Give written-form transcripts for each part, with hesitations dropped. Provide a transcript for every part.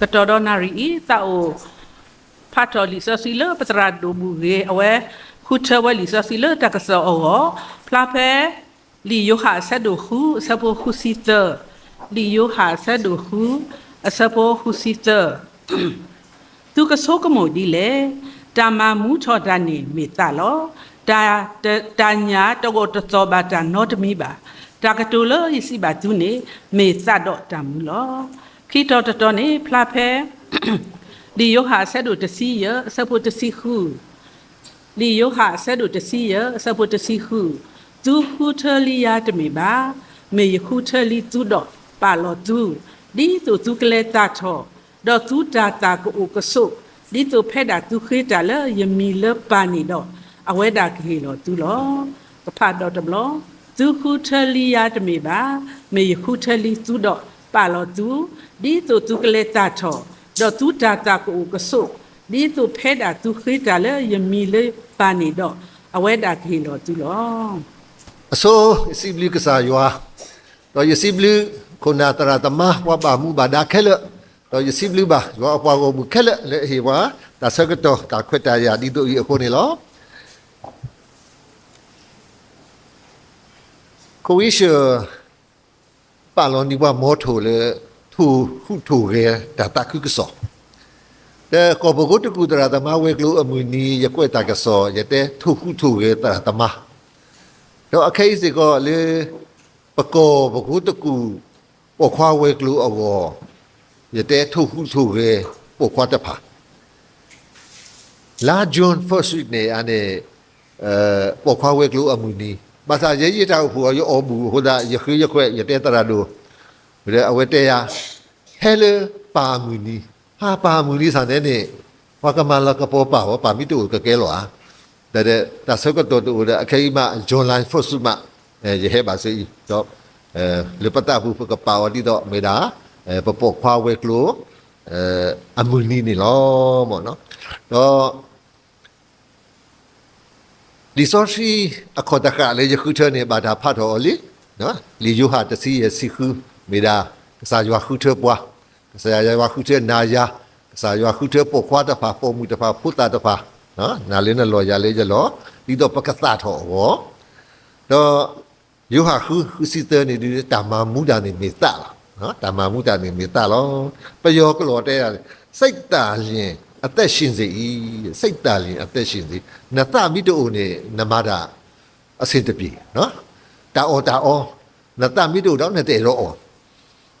Katodonari tao pato lisa sila patrado buge awe kuchawa lisa sila takasa owo plape li yoha sadohu sapo husita li yoha sadohu sapo husita tu kasoko modile tama mu chodani metalo ta nya togo to ba ta not mi ba ta katulo isi ba tu ne me sa do tamulo khi to ne plape li yoha sadu te si ya sapo te si hu li yoha sadu te si ya sapo te si hu tu hu thali ya te me ba me hu thali tu do pa lo tu di tu kle ta tho do tu ta ko o ko so di tu phe da tu khri ta le yemi le pa ni do awe da ke lo tu lo ka pha do te lo tu hu thali ya te me ba me hu thali tu do pa lo tu di tu kle ta tho do tu ta ko ko so di tu phe da tu khri ta le yemi le pa ni do awe da ke lo tu lo so sibli ka sa ywa to sibli ko na tara tama wa ba mu ba da khele to sibli ba ywa pa ko mu khele le hi wa ta sa ka to ta khwet ta ya di to yi ko ni lo ko wi she pa lo ni wa mo tho le thu hu thu ge ta ta ku ka soแต่ก็บอกว่ากูตระตมาเวกลูอมุนียกวยตากระสออย่าแต่ทุกทุกเกตระตมาแล้วอเคสิก็เลยปะโกบอกว่ากูปกคว้าเวกลูอวอย่าแต่ทุกทุกเกปกคว้าตะผาลาจอนฟอร์สวิกเนี่ยอันนี้ปกคว้าเวกลูอมุนีภาษาเยี่ยจ้าผัวอยู่อบูหัวดาอย่าคือยกวยอย่าแต่ตระดูเดี๋ยวเอาไว้แต่ยาเฮลปามุนีဟာပါမူလီဆန်တဲ့နေဝကမလာကပေါ်ပါဝပါမီတူကကဲလောတဲ့တဆကတော့တူတဲ့အခိမဂျွန်လိုင်းဖော့ဆုမရေဟဲပါစီတော့လေပတာဘူးကပါဝတီတော့မေတာပပခွာဝဲကလိုအမူနီနေလောမော်နော်တော့ဒီဆိုရှိအခါတခါလေရခုချနေပါတာဖတ်တော်လေနော်လီယူဟာတစီရစီခုမေတာစာရွာခုချပွားဆရာရွာခုတဲ့နာယာဆရာရွာခုတဲ့ပေါ်ခွာတဖာပေါ်မှုတဖာဖုတာတဖာနော်နာလေးနဲ့လော်ရလေးကြလောဒီတော့ပကသထောဘောတော့ယူဟာခုစီတဲ့နေဒီတမမူတာနေမေတ္တာနော်တမမူတာနေမေတ္တာလောပယောကလောတဲ့စိတ်တာရင်အသက်ရှင်စေ၏စိတ်တာရင်အသက်ရှင်စေနတမိတုနေနမတာအစင်တပြီနော်တာအောနတမိတုတော့နဲ့တဲ့ရော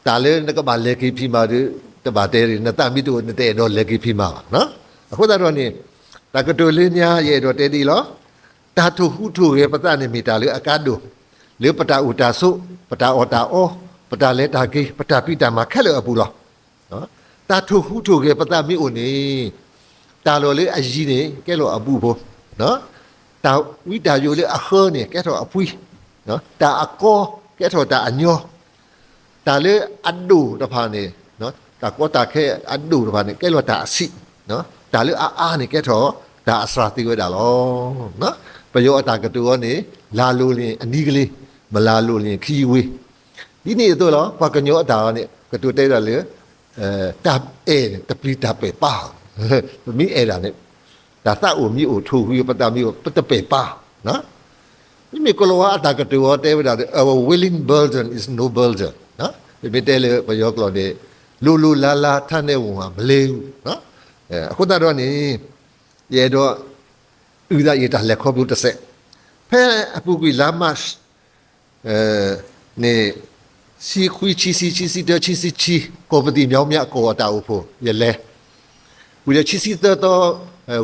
တာလေကဘာလေကီဖီမာတဘာတဲနတမီတူတဲ့တော့လေကီဖီမာနော်အခုတော့နေတကတိုလေးညာရဲ့တော့တဲဒီလောတာထုဟုထုရဲ့ပတနေမီတာလေအကားတို့လေပတာဥတာဆုပတာအောတာအောပတာလေတာကေပတာပိတာမှာခက်လို့အပူလောနော်တာထုဟုထုရဲ့ပတမီဦးနေတာလောလေအကြီးနေကဲလို့အပူဖို့နော်တာဝိတာယိုလေအခနေကဲတော့အပွီးနော်တာအကောကဲတော့တာအညောတာလေအဒူတဖာနေနော်တာကောတာခဲအဒူတဖာနေကဲလောတာအစီနော်တာလေအာနေကဲတော့ဒါအစရာတိဝဲတာလောနော်ပယောအတာကတူရောနေလာလို့လင်အနီးကလေးမလာလို့လင်ခီဝေးဒီနေ့တော့လောပကညောအတာနေကတူတဲရလေတပ်အဲတပလီတပ်ပဲပါမိအဲတာနေဒါသအိုမိအိုထူဟူပတမိအိုပတပဲပါနော်ဒီမေကလောအတာကတူရောတဲဝဲတာ our willing burden is no burdenနော်ဒီမေတဲလေဘယောကလောနေလူလာလာထမ်းတဲ့ဝန်ဟာမလေးဘူးနော်အခုတော့နေရဲတော့ဥဒရတာလက်ခေါ်ဘူးတစ်ဆက်ဖဲအပူကွေလာမတ်နေစီခွီချီစီတချီကိုပတိမြောင်းမြကိုတာဦးဖို့ရလဲဝိရချီတော့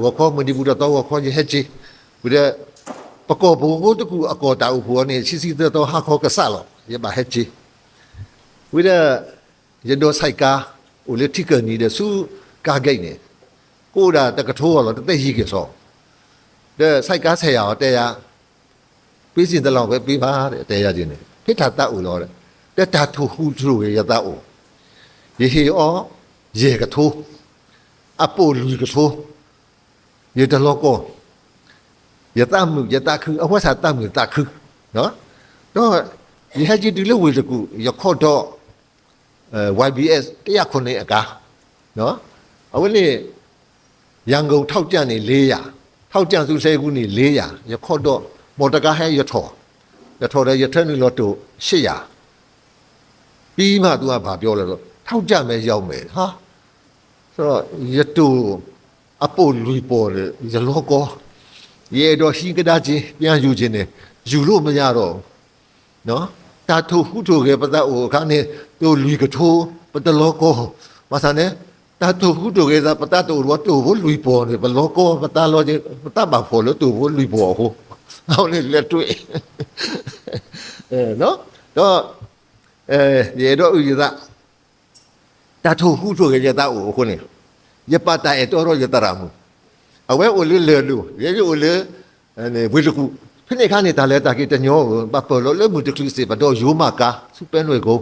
ဝခေါ်မဒီဘူးတော့ဝခေါ်ရဟချီဝိရပကောဘူးတကူအကောတာဦးဖို့နေချီတော့ဟာခေါ်ကဆလောရပါဟချီဝိရရဒိုဆိုင်ကာဦးလက်တိကနေတဲ့စုကာဂိတ်နေကိုတာတကထိုးတော့တက်ရှိကြစောတဲ့ဆိုင်ကားဆယ်ရတဲ့ရပြီးစင်တဲ့လောက်ပဲပြီးပါတဲ့တရားချင်းနေဖိထာတတ်ဦးလို့တဲ့တာထူဟူထူရတတ်ဦးရေဟီအောရေကထိုးအပိုလူကထိုးရေတလောကောရတမှုရတခုအဝတ်စာတမှုတခုနော်တော့ဒီဟကြီးဒီလိုဝေတကူရခေါ်တော့YBS 100ခုနှစ်အကား နော်အခုနေရန်ကုန်ထောက်ကြံနေ400ထောက်ကြံစုဆဲကူနေ400ရခေါ်တော့မော်တကားဟဲရထော်တဲ့ရထက်နေလို့တူ800ပြီးမှ तू ကဘာပြောလဲဆိုထောက်ကြံမဲရောက်မယ်ဟာဆိုတော့ရတူအပို့လူပေါ်တယ်ရလောကောရေတော့ရှိကဒါချင်းပြန်ယူခြင်းနဲ့ယူလို့မရတော့နော်တာထုဟုထုကေပဒအိုခါနေတို့လူကထိုးပတလောကောမဆန်နဲ့တာထုဟုထုကေသာပတတူရောတူဘလူပေါ်တယ်ဘလောကောပတလောချင်းပတဘာဖို့လို့တူဘလူပေါ်ဟိုဟောလေလက်တွေ့နော်တော့ရေတော့ဥရတာတာထုဟုထုကေရတာအိုခုနေရပတာအတော်ရတရာမူအဝဲအိုလေလေလူရေအိုလေအနေဝေတကူဖိနေခါနေတာလဲတာကိတညောဘပလောလေမူတကလစီဘတော့ယိုမာကာစုပဲနွေကို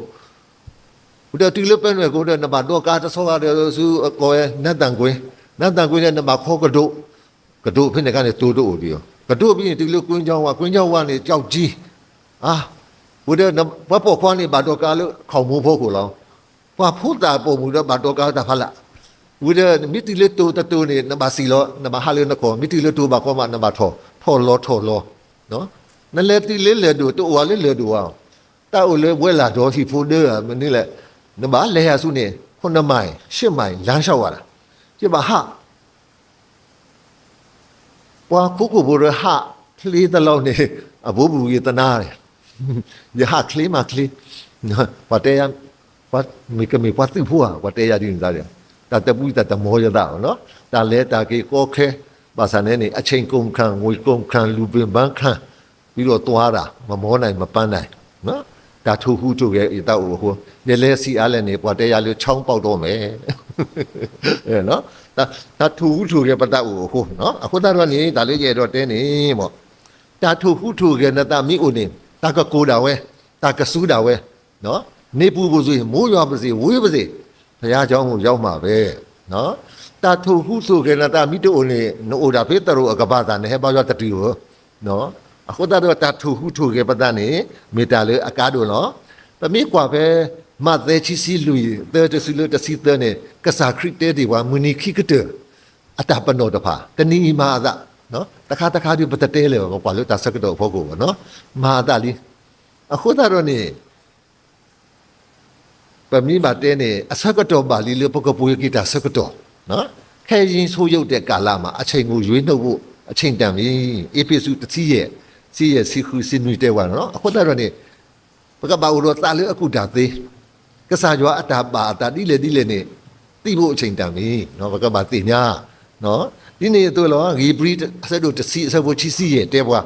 ဘုဒ္ဓတိလပဲနွေကိုတဲ့နဘတော့ကာတဆောရတဲ့စုအကောရဲ့နတ်တန်ကွင်းနဲ့နဘခေါ်ကဒုဖိနေခါနေတူတူအိုဒီယောကဒုပြီးရင်တိလကွင်းချောင်းကနေကြောက်ကြီးအာဘုဒ္ဓဘပေါ်ခွားနေဘတော့ကာလို့ခေါမိုးဖို့ကိုလောဘာဖို့တာပုံမူတော့ဘတော့ကာတာဖလားဝိဒမိတိလတူတတူနေနဘစီလောနဘဟာလေနကောမိတိလတူဘကောမနဘထော်လောနော်နလေတိလေတူတူဝါလေတူဝါတာအိုလေဝဲလာတော့စီဖိုးတယ်မနေ့လေနဘလေဟာစုနေ9မိုင်10မိုင်လမ်းလျှောက်ရတာကြည့်ပါဟာပွားခုခုဘရဟာကလေးတလုံးနေအဘိုးဘူးရတနာတယ်ရဟာကလေးမကလေးဝတ်တယ်ဝတ်မိကမိဝတ်သူဖွာဝတ်တယ်ရdinစားတယ်တာတပူတာတမောရတာနော်တာလဲတာကေကောခဲဘာသာနဲ့နေအချိန်ကုန်ခံငွေကုန်ခံလူပင်ပန်းခံပြီးတော့သွားတာမမောနိုင်မပန်းနိုင်နော်ဒါထူဟုတို့ရဲ့တောက်ဟိုရလဲစီအားလည်းနေပွားတရားလေးချောင်းပေါက်တော့မယ်နော်ဒါထူဟုတို့ရဲ့ပတ္တဟိုနော်အခုတော့နေဒါလေးရဲ့တော့တင်းနေပေါ့ဒါထူဟုတို့ရဲ့နတမိအိုနေတာကကိုတာဝဲတာကဆူးတာဝဲနော်နေပူပူဆိုရင်မိုးရွာပါစေဝေးပါစေဘုရားเจ้าကိုရောက်မှာပဲနော်တာထုဟုဆိုကေနတာမိတုအိုနေနိုဒါဖေတရအကဘာသာနဲ့ဘာရတတူနော်အခုတော့တာထုဟုထုကေပဒနေမေတ္တာလေအကားတို့နော်ပမိကွာပဲမသေးချီစီလူတဲ့တစီလတစီတဲ့နေကစားခရစ်တဲ့ဒီဝမူနီခိကတဲ့အတပနောတဖာတဏီမာသနော်တခါဒီပတတဲလေဘာလို့တာစကတော့ဖို့ကိုနော်မာတာလီအခုတော့နေပမိမတဲနေအစကတော့ပါလီလေပကပူရကိတာစကတော့နော်ခဲရင်ဆိုးရုပ်တဲ့ကာလမှာအချိန်ကိုရွေးနှုတ်ဖို့အချိန်တန်ပြီအေပိစုတတိရဲ့စီခုစင်နွေတဲ့ဝါနော်အခုတော့နေပကဘာဦးတော့တာလေအခုတာသေးကစားကြွားအတာပါတာတိလေနေတိဖို့အချိန်တန်ပြီနော်ပကဘာတိညာနော်ဒီနေ့တို့လောဂီပရီဆက်တို့တစီဆက်ဖို့ချီစီရဲ့တဲဘွား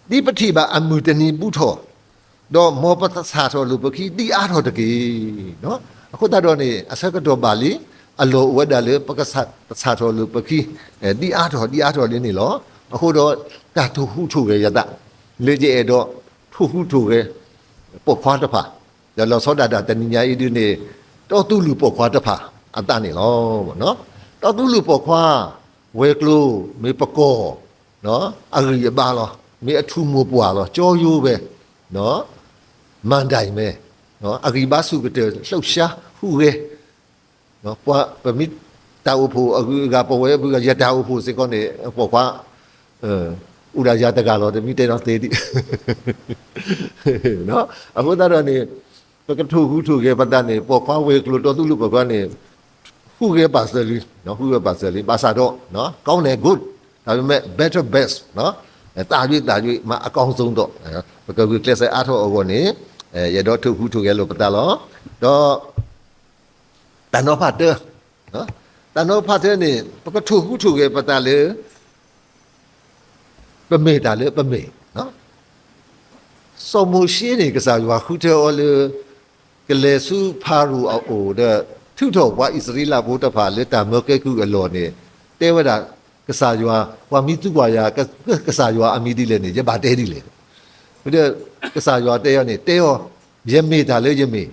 ဒီပတိပါအမှုတနီပုထောတော့မောပတစာတော်လူပခိတိအားတော်တကေနော်အခုတော့နေအဆက်ကတော့ပါလီအလိုဝဒလေပကဆတ်စာတော်လူပခိတိအားတော်လေးနေလောအခုတော့တာထုဟုထုရဲ့ယတလေကျဲတော့ထုဟုထုရဲ့ပုတ်ခွားတဖာရလောစောဒတာတဏညာဤဒီနေတော့သူ့လူပုတ်ခွားတဖာအတနေလောပေါ့နော်တော့သူ့လူပုတ်ခွားဝဲကလိုမေပကောနော်အဂရိပါလောမေအထုမိုးပွားလောကြောယိုးပဲနော်မန်တိုင်ပဲနော်အဂိဘစုကတဲ့လှုပ်ရှားဟူရဲနော်ပွားပမိတာဝဖို့အဂိကပဝဲဘူးကရတာဝဖို့စေကောနေပေါ်ခွာဥရာရတကတော့တမိတဲ့တော့သေးသည်နော်အခုတော့နေပကထုဟုထုကေပတနေပေါ်ခွာဝဲကလို့တော်သူလူပေါ်ခွာနေဟူရဲပါစလီနော်ဟူရဲပါစလီပါစာတော့နော်ကောင်းတယ် good ဒါပေမဲ့ better best နော်တာရွေ့မအကောင်းဆုံးတော့ပကကူကလစ်အားထုတ်အောနေရတော့ထုခုထုရဲလို့ပတလောတော့တန်တော့ဖတ်တယ်နော်တန်တော့ဖတ်တဲ့နေပကထုခုထုရဲပတလေပမေတာလေပမေနော်စောမရှိနေကစားရွာခုတဲ့အော်လေကလေစုဖာရူအိုတဲ့ထုတော့ဝါဣသရီလာဘုဒ္ဓဖာလေတာမကဲကူအလောနေတဲဝဒကစားရွာဝါမီတုကွာယာကစားရွာအမီဒီလေနေရပါတဲဒီလေဘုဒ္ဓကစားရွာတဲရနေတဲရောရမေတာလေရမေ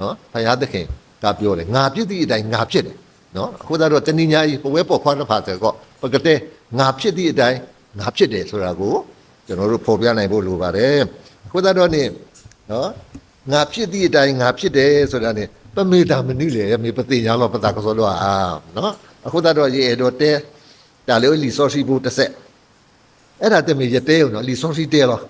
နော်ဘုရားသခင်ကပြောတယ်ငါဖြစ်သည့်အတိုင်းငါဖြစ်တယ်နော်အခုတော့တဏိညာကြီးပဝဲပေါ်ခွားတစ်ဖာဆိုတော့ပကတဲ့ငါဖြစ်သည့်အတိုင်းငါဖြစ်တယ်ဆိုတာကိုကျွန်တော်တို့ဖော်ပြနိုင်ဖို့လိုပါတယ်အခုတော့နေနော်ငါဖြစ်သည့်အတိုင်းငါဖြစ်တယ်ဆိုတာ ਨੇ ပမေတာမနိလေမေပတိညာလောပတာကစောတော့နော်အခုတော့ရေတော့တဲဒါလေးလီဆော့ရှိဖို့တစ်ဆက်အဲ့ဒါတမေရတဲနော်လီဆော့ရှိတဲလော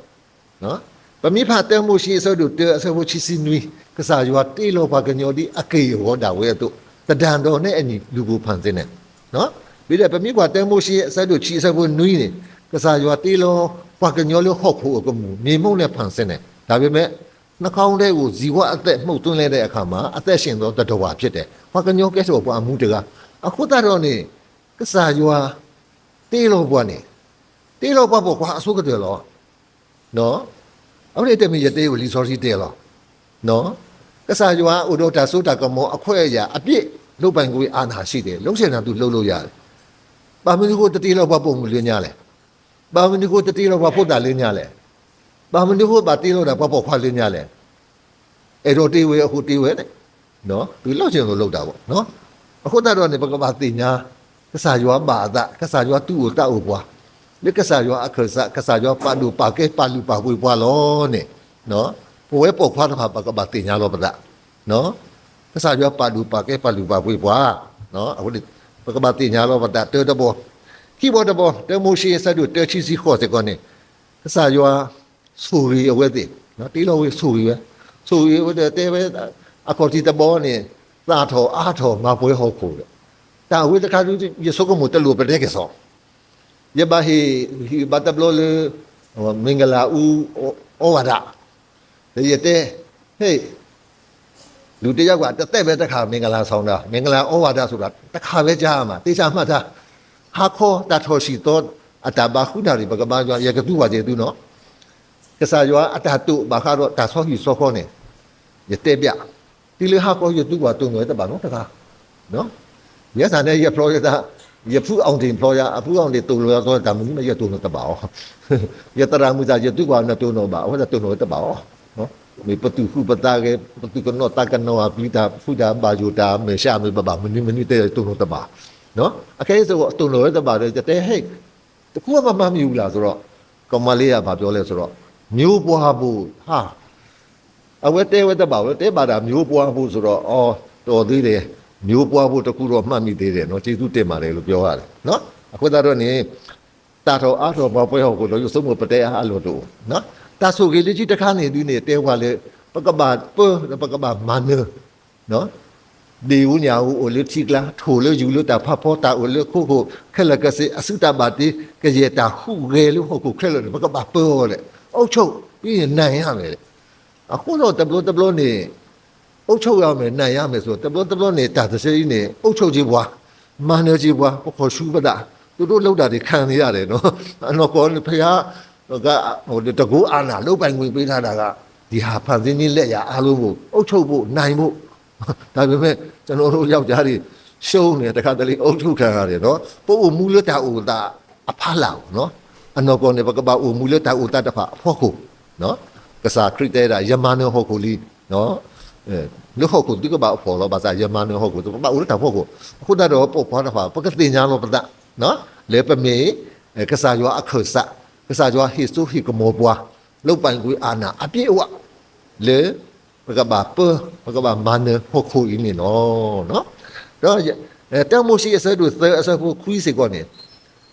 နော်ပမိဖတ်တဲမှုရှိဆိုတော့တဲဆိုဖို့ချီစီနွီကစားရွာတေလောပါကညောဒီအကေရောဒါဝဲတော့တဒန်တော်နဲ့အညီလူကိုဖန်ဆင်းနေနော်ပြီးတော့ပမိကတဲမှုရှိဆိုတော့ချီဆိုဖို့နွီနေကစားရွာတေလောပါကညောလို့ဟောက်ဖို့ကမှုမြေမုံနဲ့ဖန်ဆင်းနေဒါပေမဲ့နှာခေါင်းထဲကိုဇီဝအသက်မှုတ်သွင်းလိုက်တဲ့အခါမှာအသက်ရှင်သောတတဝါဖြစ်တယ်ပါကညောကဲဆိုပွားမှုတကအခုတော့နေကစားရွာတေလောပွားနေတေလောပွားဖို့ကွာအစိုးရတယ်လောနော်အဲ့ဒီတမီရတေကိုလီဆော်စီတေလောနော်ကစားရွာဥဒ္ဒတာဆိုတာကမောအခွဲအရာအပြစ်လုတ်ပိုင်ကိုအာနာရှိတယ်လုံးစင်တာသူလှုပ်လို့ရတယ်ပါမဏိကိုတတိလောပွားပုံမလင်းညာလေပါမဏိကိုတတိလောပွားဖို့တာလင်းညာလေပါမဏိကိုပါတေလောတာပွားဖို့ခွာလင်းညာလေအဲ့တော့တေဝဲအခုတေဝဲတဲ့နော်သူလှုပ်ချင်လို့လှုပ်တာပေါ့နော်အခုတော့နေပကပတိညာကစားရွာပါဒကစားရွာသူ့ကိုတောက်ပွားဒီကစားရွာအခရစကစားရွာပါလူပါကဲပါလူပါဝေပွားလောနဲ့နော်ပွဲပေါ်ခွာတော့ပကပတိညာလောပဒနော်ကစားရွာပါလူပါကဲပါလူပါဝေပွားနော်အခုဒီပကပတိညာလောပဒတေတဘောခိဘောတဘောတေမိုရှိဆတ်တို့တေချီစီခေါ်စကောနေကစားရွာဆူရီအဝဲတိနော်တီလောဝေဆူရီပဲဆူရီဝဲတေပဲအခေါ်တီတဘောနေသာထောအားထောမပွဲဟောခိုးတယ်တာဝေတခါသူရစကမတလူပတဲ့ကဆောယဘဟီဘတ်ဘလောလေမင်္ဂလာဦးဩဝါဒရတဲ့ဟေးလူတယောက်ကတက်တက်ပဲတစ်ခါမင်္ဂလာဆောင်တာမင်္ဂလာဩဝါဒဆိုတာတစ်ခါပဲကြားမှာတေချာမှတ်တာဟာခောတထောရှိတော့အတဘာခုနာရီဘကဘာရကတူပါကျေသူနော်ကစားရွာအတတုဘာခါတော့တာဆောဟီဆောခေါနေရတဲ့ပြဒီလေဟာကောရတူပါတုံွယ်တပါနော်တခါနော်ရစတဲ့ရပရိုဂျက်တာရဖူအောင်တင်ပရိုဂျက်အဖူအောင်တင်တုံလို့တော့ဒါမှမရတုံလို့တပါဩရတရာမှုစားရတူပါနဲ့တုံတော့ပါဟောတုံလို့တပါဩနော်မေပတူခုပတာကေပတူကနောတာကနောအပိတာဖူတာဘာဂျူတာမေရှာမေဘဘာမနိတဲ့တုံလို့တပါနော်အခဲဆိုတုံလို့တပါတဲ့တဲ့ဟဲ့တခုမှမမြူလားဆိုတော့ကမလေးကဘာပြောလဲဆိုတော့မျိုးပွားဖို့ဟာအဝဲတဲဝဲတပါဝဲတဲပါတာမျိုးပွားဖို့ဆိုတော့အော်တော်သေးတယ်မျိုးပွားဖို့တခုတော့မှတ်မိသေးတယ်နော်ကျေးဇူးတင်ပါတယ်လို့ပြောရတယ်နော်အခုတော့နေတာတော်အားတော်ဘောပွဲဟောကိုတော့ရုပ်ဆုံးမပတဲအားလို့တော့နော်တာဆိုကြီးလေးကြီးတခါနေသူနေတဲဝါလေပကဘာပကဘာမနနော်ဒီဦးညာဦးအိုလေးတိကလာထိုလို့ယူလို့တာဖဖောတာအိုလေးခုခုခက်လကစေအစုတပါတိကရေတာခုရဲလို့ဟုတ်ခုခက်လို့ပကဘာပေါ်လေအုတ်ချုပ်ပြီးရင်နိုင်ရမယ်အခုတော့တဘလို့နေအုတ်ချုပ်ရမယ်နိုင်ရမယ်ဆိုတဘလို့နေတာတစေးနေအုတ်ချုပ်ကြီးဘွားမန်နေကြီးဘွားခေါ်ရှူပတာသူတို့လောက်တာတွေခံနေရတယ်နော်အနော်ကောဖះကဟိုတကူအာနာလောက်ပိုင်ဝင်ပေးထားတာကဒီဟာဖန်ဆင်းခြင်းလက်ရအားလုံးကိုအုတ်ချုပ်ဖို့နိုင်ဖို့ဒါပေမဲ့ကျွန်တော်တို့ယောက်ျားတွေရှုံးနေတခါတလေအုတ်ချုပ်ခံရတယ်နော်ပို့မူလတာဥတာအဖလာနော်အနော်ကောနေဘကဘာမူလတာဥတာတဖအဖို့ကိုနော်ကစားခရစ်တဲတာယမန်ဟုတ်ကိုလီနော်လူဟုတ်ကိုဒီကဘာအဖို့လောဘာသာယမန်ဟုတ်ကိုဘာဥရတာဖို့ကိုအခုတော့ပို့ဖွားတာပကတင်ညာလောပဒနော်လေပမေကစားရွာအခဆကစားရွာဟိစုဟိကမောပွားလောက်ပိုင်ကိုအာနာအပြည့်ဝလေဘကဘာပကဘာမန်ဟုတ်ကိုအင်းနော်တော့တမိုရှိအစတို့အစဖို့ခွီးစေကောနေ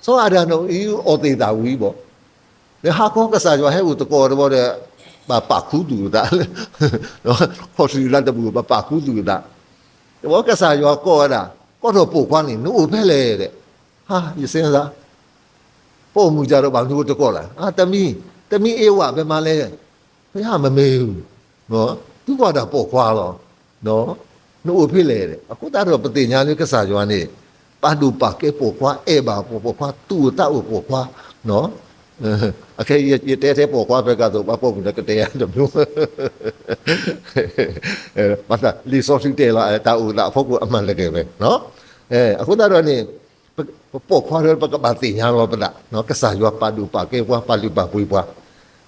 စောအရနောဤအော်တေတာဝီပေါ့လေဟာကောကစားရွာဟဲ့ဦးတကောတော့တဲ့ပါခုတူတာနော်ခေါ်စီလာတဲ့ဘူးပါခုတူတာတော့ကစားရွာကောတာကောတော့ပို့ခွန်းနေနို့ဖဲလေတဲ့ဟာရစင်းစားပို့မှုကြတော့ဘာလို့တကောလားအာတမီအေးဝဘယ်မှာလဲဘယ်ဟာမမေးဘူးနော်သူကတာပို့ခွာတော့နော်နို့ဖဲလေတဲ့အခုတော့ပတိညာလေးကစားရွာနေပါဒူပါကဲပို့ခွာအဲပါပို့ခွာတူတာပို့ခွာနော်အခေရတဲ့ပေါ်ကွာဘက်ကတော့ဘာပုံနဲ့ကတဲ့ရတယ်မျိုးဘာသာလီဆိုစီတဲလာတာဦးလာဖို့ကအမှန်တကယ်ပဲနော်အခုတော့နေပေါ်ခွာရပကဘာတိညာရောပဒနော်ကစားရွာပါဒူပါကေဝါပါလူပါပွေးပွား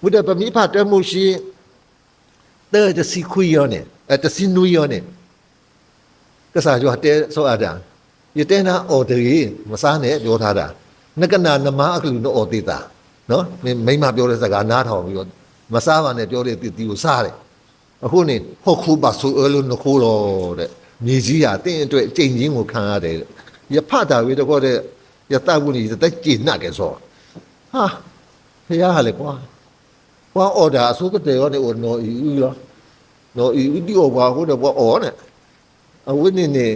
ဘုဒ္ဓပမိဖတ်တမှုရှိတဲ့တစီခွေရောနေတစီနူရောနေကစားရွာတဲဆိုအတာရတဲ့နာအော်ဒီမစားနဲ့ပြောထားတာနကနာနမအကလူနော်အော်သေးတာနော်မိမပြောတဲ့စကားနားထောင်ပြီးတော့မစားပါနဲ့ပြောတဲ့တီကိုစားတယ် အခုနေဟောခုပါဆိုလို့နခိုးတော့တဲ့မြေကြီးဟာတင်းအတွက်ကြိမ်ချင်းကိုခံရတယ်ရဖတာဝေတော့တဲ့ရတဘူးနေတက်ကြည်နှက်ကဲဆိုဟာဖះဟာလေကွာအော်ဒါအစိုးကတဲ့ရောနေနော်ဤရောနော်ဤဒီအော်ဘာဟုတ်တော့ဘောအော်နဲ့အဝိနေနေ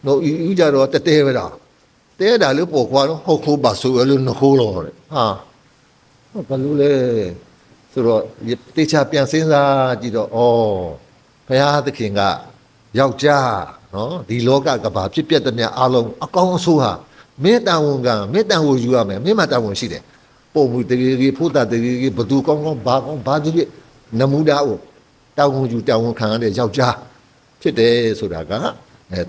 နော်ဤကြတော့တဲပဲလားတဲတာလို့ပေါ်ခွာတော့ဟောခုပါဆိုလို့နခိုးတော့တဲ့ဟာဘာလို့လဲဆိုတော့တေချာပြန်စဉ်းစားကြည့်တော့ဩဘုရားသခင်ကယောက်ျားနော်ဒီလောကကဘာဖြစ်ပျက်တဲ့များအားလုံးအကောင်းအဆိုးဟာမင်းတန်ဝန်ကမင်းတန်ဝန်ယူရမယ်မင်းမတန်ဝန်ရှိတယ်ပုံမှုတကယ်ကြီးဖို့တာတကယ်ကြီးဘသူကောင်းကောင်းဘာဖြစ်နမူတာကိုတန်ဝန်ယူတန်ဝန်ခံရတဲ့ယောက်ျားဖြစ်တယ်ဆိုတာက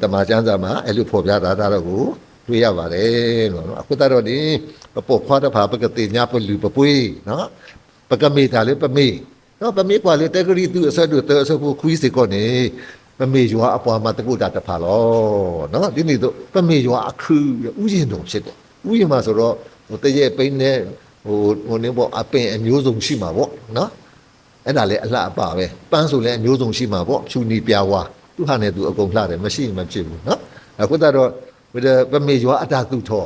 တမန်ကျမ်းစာမှာအဲ့လိုဖော်ပြထားတာတော့ကိုတွေ့ရပါတယ်လို့နော်အခုတော့ဒီပေါ်ခွာတဲ့ဘာပကတိညာပလူပပွေးနော်ပကမေတာလေပမေနော်ပမေကွာလေတက်ကရီသူအဆက်တို့အဆက်ဖို့ခွီးစေကောနေပမေရွာအပွားမှာတကုတာတဖာလောနော်ဒီနေ့တော့ပမေရွာအခူဥယျင်တော်ဖြစ်တယ်ဥယျင်မှာဆိုတော့တရဲ့ပိန်းနဲ့ဟိုနေပေါ့အပင်အမျိုးစုံရှိမှာပေါ့နော်အဲ့ဒါလေအလှအပပဲပန်းဆိုလည်းအမျိုးစုံရှိမှာပေါ့ဖြူနီပြာဝါသူဟာနဲ့သူအကုန်လှတယ်မရှိမှဖြစ်ဘူးနော်အခုတော့ပမေရွာအတာသူထော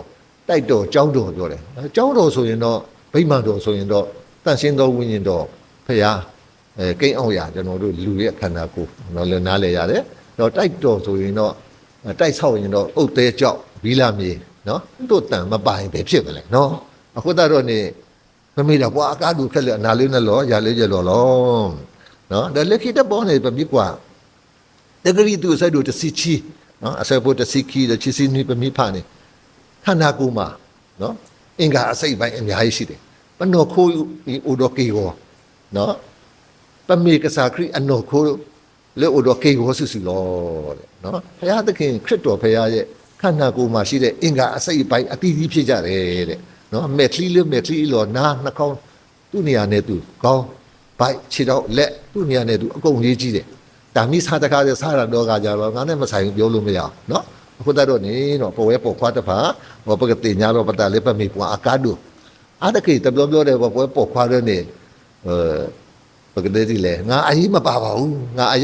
တိုက်တော်ကျောင်းတော်ပြောတယ်ကျောင်းတော်ဆိုရင်တော့ဗိမာန်တော်ဆိုရင်တော့တန်ရှင်းသောဝိညာဉ်တော်ဖရာကိန်းအောင်ရကျွန်တော်တို့လူရဲ့ခန္ဓာကိုယ်တော့လည်းနားလည်ရတယ်တော့တိုက်တော်ဆိုရင်တော့တိုက်ဆောက်ရင်တော့အုတ်သေးကြောက်ဘီလာမြေနော်တို့တန်မပိုင်ပဲဖြစ်မလဲနော်အခုတော့နေမမေတော့ဘွာအကားသူခက်လေအနာလေးနဲ့လောရလေးရလောနော်ဒါလက်ခိတပေါ်နေပြီကွာတကရီသူစိုက်တို့တစီချီနော်အစဖို့တစီခီတချီစီနီပမိဖာနေခန္ဓာကိုယ်မှာနော်အင်္ဂါအစိတ်ပိုင်းအများကြီးရှိတယ်ပနောခိုးဒီအိုဒိုကေကိုနော်ပမေကစားခရီအနောခိုးလေအိုဒိုကေကိုဆူဆူလောတဲ့နော်ဘုရားသခင်ခရစ်တော်ဘုရားရဲ့ခန္ဓာကိုယ်မှာရှိတဲ့အင်္ဂါအစိတ်ပိုင်းအတီးတီးဖြစ်ကြတယ်တဲ့နော်မက်ခလီလေမက်ခလီလောနာနှကောင်းသူ့နေရာနဲ့သူကောင်းဘိုက်ခြေတော့လက်သူ့နေရာနဲ့သူအကုန်ရေးကြည့်တယ်ဒါမိစားတကားတဲ့စားရတော့ကကြတော့ငါနဲ့မဆိုင်ဘူးပြောလို့မရအောင်နော်အခုတော့နေတော့ပေါ်ဝဲပေါ်ခွားတဖာဘောပကတိညာတော့ပတလေပမေပွားအကားတို့အားတကိတပြောတယ်ဘောပွဲပေါ်ခွားတဲ့နေပကတိဒီလေငါအရင်မပါပါဘူးငါအ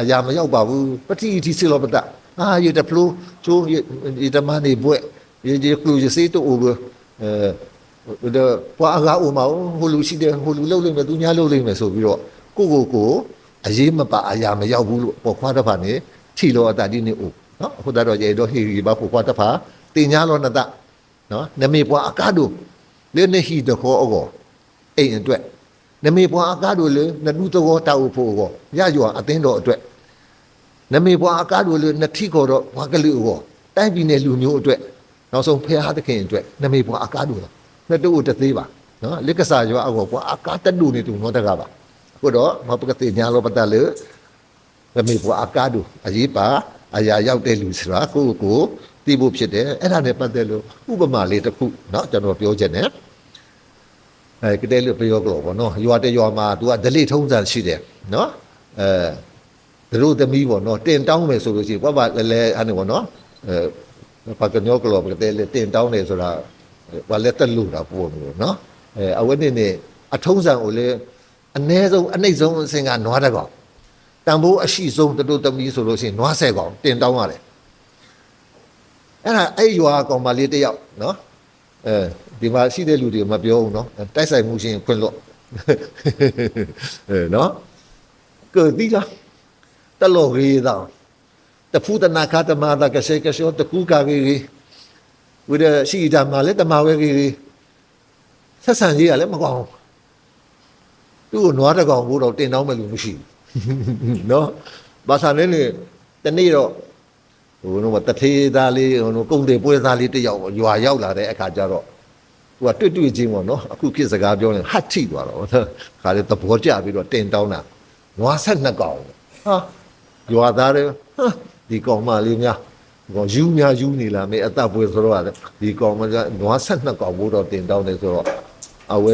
ရာမရောက်ပါဘူးပတိတိစီလောပတရတဖလိုချိုးရတမနေဘွဲ့ရကလူစီတူဘတော့ပွားကားဦးမဟိုလူရှိတယ်ဟိုလူလှုပ်လိုက်မယ်သူများလှုပ်လိုက်မယ်ဆိုပြီးတော့ကိုအရေးမပါအရာမရောက်ဘူးလို့ပေါ်ခွားတဲ့ဖာနေထီလောအတာဒီနေဦးနော်အခုတော့ရေတော့ဟီဘာပေါ်ခွားတဲ့ဖာတင်ညာလောနတနော်နမေပွားအကားတို့လေနေဟီတခေါ်အောအိမ်အတွက်နမေပွားအကားတို့လေနတူတော်တောက်ဖို့ကောရရွာအသင်းတော်အတွက်နမေပွားအကားတို့လေနတိခေါ်တော့ဘာကလေးကောတိုင်းပြည်နယ်လူမျိုးအတွက်နောက်ဆုံးဖះသခင်အတွက်နမေပွားအကားတို့နှစ်တူတသေးပါနော်လက်ကစားရွာအောကွာအကားတတူနေတူနော်တကားပါခုတော့မပကတိညာလောပတလေနမေပွားအကားတို့အရေးပါအရာရောက်တဲ့လူဆိုတာကိုသိဖို့ဖြစ်တယ်အဲ့ဒါနဲ့ပတ်သက်လို့ဥပမာလေးတစ်ခုเนาะကျွန်တော်ပြောချင်တယ်ကတဲ့လို့ပြောကြလို့ပေါ့နော်ရွာတရွာမှာ तू ကဒလိထုံးစံရှိတယ်เนาะတို့သမီးပေါ့နော်တင်တောင်းမယ်ဆိုလို့ရှိရင်ဘာလဲအဲ့ဒါပေါ့နော်ဘာကညောကလို့ကတဲ့တင်တောင်းတယ်ဆိုတာဘာလဲတက်လို့တာပို့လို့เนาะအဝဲနေအထုံးစံကိုလေအ ਨੇ ဆုံးအနှိမ့်ဆုံးအစင်ကနွားတစ်ကောင်တန်ဖိုးအရှိဆုံးတို့သမီးဆိုလို့ရှိရင်နွား10ကောင်တင်တောင်းရတယ်အဲ့ဒါအဲ့ရွာကောင်မလေးတယောက်နော်ဒီမှာရှိတဲ့လူတွေမပြောဘူးနော်တိုက်ဆိုင်မှုရှင်ခွင့်လို့နော်ကိုဒီလားတလောကြီးတော့တဖူတနာခတ်မာတာကစေကစောတကူကာကြီးဝိရရှိတာမှာလေတမဝဲကြီးဆက်ဆံကြီးကလည်းမကောင်းသူ့ကိုနွားတကောင်ဘိုးတော့တင်တောင်းမဲ့လူမရှိဘူးနော်ဘာသာလဲလေတနေ့တော့ဟိုတော့တထေးသားလေးဟိုကုန်းတွေပွဲသားလေးတယောက်ရွာရောက်လာတဲ့အခါကျတော့သူကတွေ့ချင်းပေါ့နော်အခုခေတ်စကားပြောရင်ဟတ်ထိသွားတော့ခါလေသဘောကျပြီးတော့တင်တောင်းတာနွား12ကောင်ဟာရွာသားတွေဒီကောင်မလေးများကောယူနေလာမေအသက်ပွဲဆိုတော့ဒီကောင်မကနွား12ကောင်ဘိုးတော့တင်တောင်းတယ်ဆိုတော့အဝဲ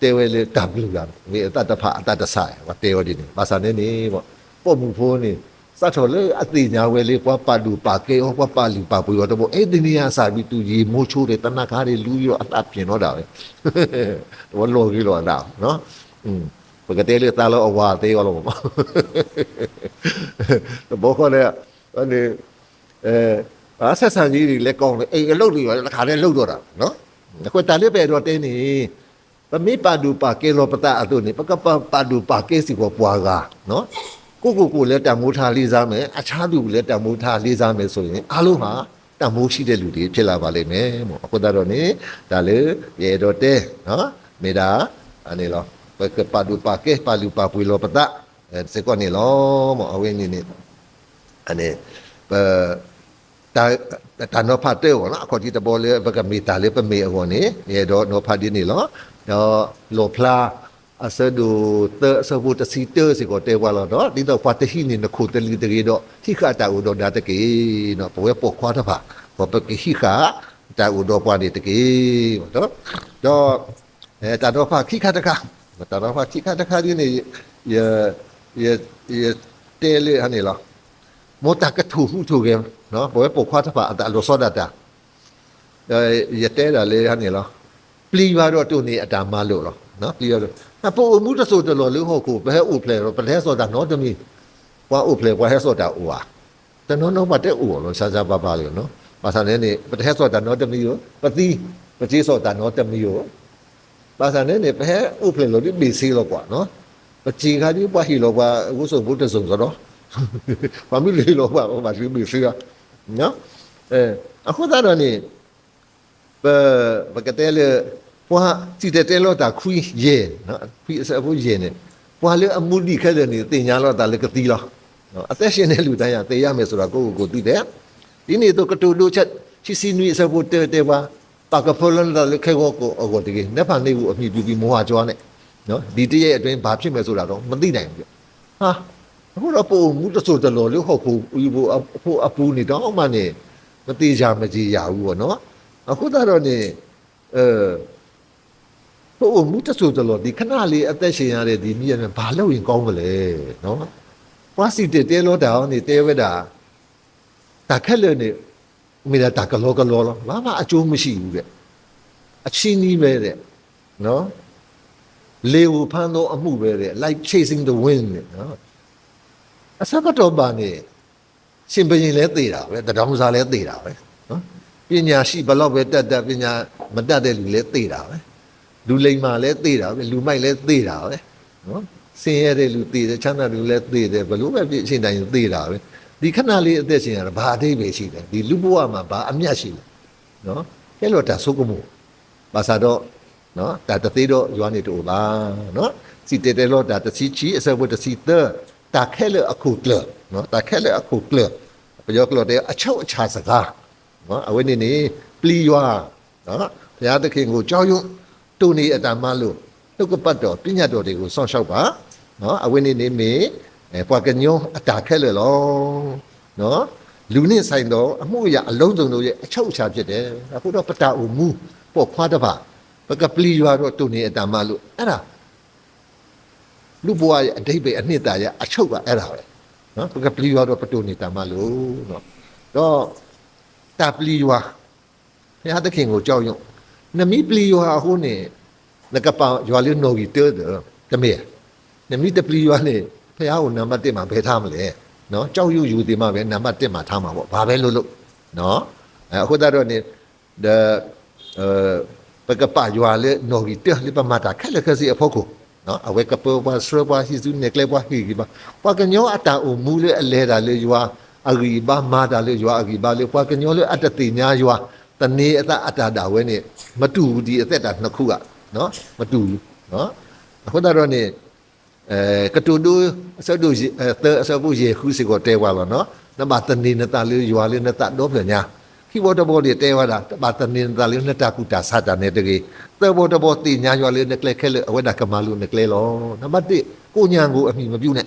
တဲဝဲလေးတပ်လူလာမေအသက်တဖအသက်တဆိုင်ဟောတဲဝဒီနေပါစာနေနေပေါ့ပုံမှုဖိုးနေစတ်တော်လေအတိညာဝဲလေးပွားပါလူပါကေဟောပွားပါလူပါပွေတော့ဘောအဲ့ဒီနေရာစာပြီးသူရေမိုးချိုးတယ်တနခါတွေလူပြီးတော့အသက်ပြင်တော့တာပဲတော့လော်ကြီးလော်တာနော် ပကတဲ့လေတာလောအဝါသေးရောလို့ဘောခေါ်လေအနေအားဆက်ဆံကြီးတွေလည်းကောင်းတယ်အိမ်အလုပ်တွေလည်းခါနဲ့လုပ်တော့တာနော်အခုတာလေးပဲတော့တင်းနေပမိပါဒူပါကေလောပတာအတုနေပကပပါဒူပါကေစီကိုပွားကနော်ကိုလည်းတမိုးထားလေးစားမယ်အခြားသူလည်းတမိုးထားလေးစားမယ်ဆိုရင်အားလုံးဟာတမိုးရှိတဲ့လူတွေဖြစ်လာပါလိမ့်မယ်မို့အခုတော့နေဒါလေရေတော့တဲနော်မေဒါအနေလောပကပါဒူပါကေပါလူပါပွေလောပတာစေကောနေလောမို့အဝင်းနေအနေတာနောဖတ်တဲ့နော်အခုဒီတဘောလေဘကမီတာလေပမေအဝန်နေရေတော့နောဖတ်ဒီနေလောတော့လောဖလာအစဒူတဆဘူတစီတစီကိုတေဝါလောတော့ဒီတော့ဖတ်ဟိနေနခုတလီတရီတော့ဟိခတာဥတော့ဒါတကေနော်ဘဝပေါခွာတဖာဘောပကိဟိခတာဥတော့ပွားနေတကေတော့တာတော့ဖတ်ခိခတကတာတော့ဖတ်ခိခတကဒီနေရတဲလေဟနေလောမောတကထူထူကဲနော်ဘဝပေါခွာတဖာအတလောစောဒတာရတဲတာလေဟနေလောပလီပါတော့တူနေအတာမလို့လောနော်ပြီးတော့အပေါ်အမှုတဆိုတော်လို့ဟုတ်ကိုဘယ်ဥပလေတော့ဘယ်ဆိုတာနော်တမီဝါဥပလေဝါဟဲဆိုတာဥဟာတနော်ဘာတဲ့ဥလို့စာစာပါလို့နော်ဘာသာနဲ့နေဘယ်ဆိုတာနော်တမီရောပတိပတိဆိုတာနော်တမီရောဘာသာနဲ့နေဘယ်ဥပလေလို့ဒီဘီစီလို့ကွာနော်ပတိခါဒီပွားဟီလို့ကွာအခုဆိုဘုဒ္ဓဆုံဆိုတော့ဘာမီလေးလို့ကွာဘာဒီဘီစီကနော်အခုတော့နေဘကတဲ့လေပွားစီတဲ့လို့တာခွီးရဲနော်ခွီးအစအဖို့ရဲနေပွားလေအမှုဒီခဲ့တယ်နေတင်ညာလို့တာလေကတိလားနော်အသက်ရှင်တဲ့လူတိုင်းရသေရမယ်ဆိုတာကိုသိတယ်ဒီနေ့တော့ကတူလူချက်ချီစီနွေအစဖို့တဲ့ပါပါကဖိုလန်လည်းခဲကိုတကယ်နှစ်ဖန်နေဘူးအမိပြပြီးမောဟကြွားနဲ့နော်ဒီတရက်အတွင်းဘာဖြစ်မယ်ဆိုတာတော့မသိနိုင်ဘူးဟာအခုတော့ပုံမှုတဆိုးတလော်လို့ဟုတ်ဘူးဦးဖို့အပူနေတော့မှနေမသေးကြမကြည်ရဘူးပေါ့နော်အခုတော့နေဘို့မှုတဆူတလို့ဒီခဏလေးအသက်ရှင်ရတဲ့ဒီမြည့်နဲ့ဘာလို့ရင်ကောင်းမလဲနော်ပွားစီတဲလို့တောင်းနေတဲဝဲတာတာခက်လို့နေမိတာကလောလောဘာမှအကျိုးမရှိဘူးတဲ့အချင်းကြီးပဲတဲ့နော်လေဝဖန်တော့အမှုပဲတဲ့ like chasing the wind နော်အစကတော့ပါနေရှင်ဘရင်လဲသေးတာပဲတတော်မစားလဲသေးတာပဲနော်ပညာရှိဘလောက်ပဲတက်ပညာမတက်တဲ့လူလဲသေးတာပဲလူလိမ္မာလဲသေးတာပဲလူမိုက်လဲသေးတာပဲနော်ဆင်းရဲတဲ့လူသေးတယ်ချမ်းသာလူလဲသေးတယ်ဘလို့ပဲပြည့်အရှင်တိုင်းသေးတာပဲဒီခဏလေးအသက်ရှင်ရတာဘာအသေးပဲရှိတယ်ဒီလူဘဝမှာဘာအမျက်ရှိလဲနော်အဲ့လိုတာဆုကမှုဘာသာတော့နော်တာတသေးတော့ရွာနေတူပါနော်စီတဲတဲလို့တာတစီချီအစဘတ်စီတာခဲလအခုကလနော်တာခဲလအခုကလပြောကလို့တဲ့အချုပ်အခြာစကားနော်အဝိနေနေပလီရွာနော်ဘုရားသခင်ကိုကြောက်ရွံ့တူနေအတမလို့နှုတ်ကပတ်တော်ပညာတော်တွေကိုစောင့်ရှောက်ပါနော်အဝိနေနေမေပွားကညောအတာခဲလေလောနော်လူနဲ့ဆိုင်တော့အမှုရအလုံးစုံတို့ရဲ့အချုပ်အခြာဖြစ်တယ်အခုတော့ပတာအူမူပေါ့ခွားတပါဘကပလီရွာတော့တူနေအတမလို့အဲ့ဒါလူဘဝရဲ့အတိတ်ပဲအနှစ်သာရအချုပ်ကအဲ့ဒါပဲနော်ဘကပလီရွာတော့ပတူနေတမလို့နော်တော့တာပလီရွာဘုရားသခင်ကိုကြောက်ရွံ့နမီပလီရွာဟိုနေနကပောင်ရွာလေးနော်ကြီးတဲတယ်တမေနမီတပလီရွာနေဘုရားကိုနံပါတ်1မှာဘယ်ထားမလဲနော်ကြောက်ရွံ့ယူသေးမှပဲနံပါတ်1မှာထားမှာပေါ့ဘာပဲလို့နော်အခုတော့နေဘကပရွာလေးနော်ကြီးတဲလေးပမာတာခက်လက်ခက်စီအဖို့ကိုနော်အဝဲကပေါ်ပါစရပါဟီဇူနေကလေးပါဟီကပါပွားကညောအတာအမူလေအလဲတာလေရွာအဂီဘာမာတာလေရွာအဂီဘာလေပွားကညောလေအတတိညာရွာတနေအတာဝဲနေမတူဘူးဒီအသက်တာနှစ်ခုကနော်မတူဘူးနော်အခုတော့နေကတူတူအစဒူအစဘူးရေခုစီကိုတဲဝါလောနော်နမတနေနတာလေရွာလေနတာတော့ပြန်ညာခိဘောတဘောဒီတဲဝါတာတပါတနေနတာလေနတာကူတာစတာနေတကေသေဘောတဘောတိညာရွာလေနကလေခဲလေအဝဒကမာလူနကလေလောနံပါတ်1ကိုညာကိုအမိမပြုနဲ့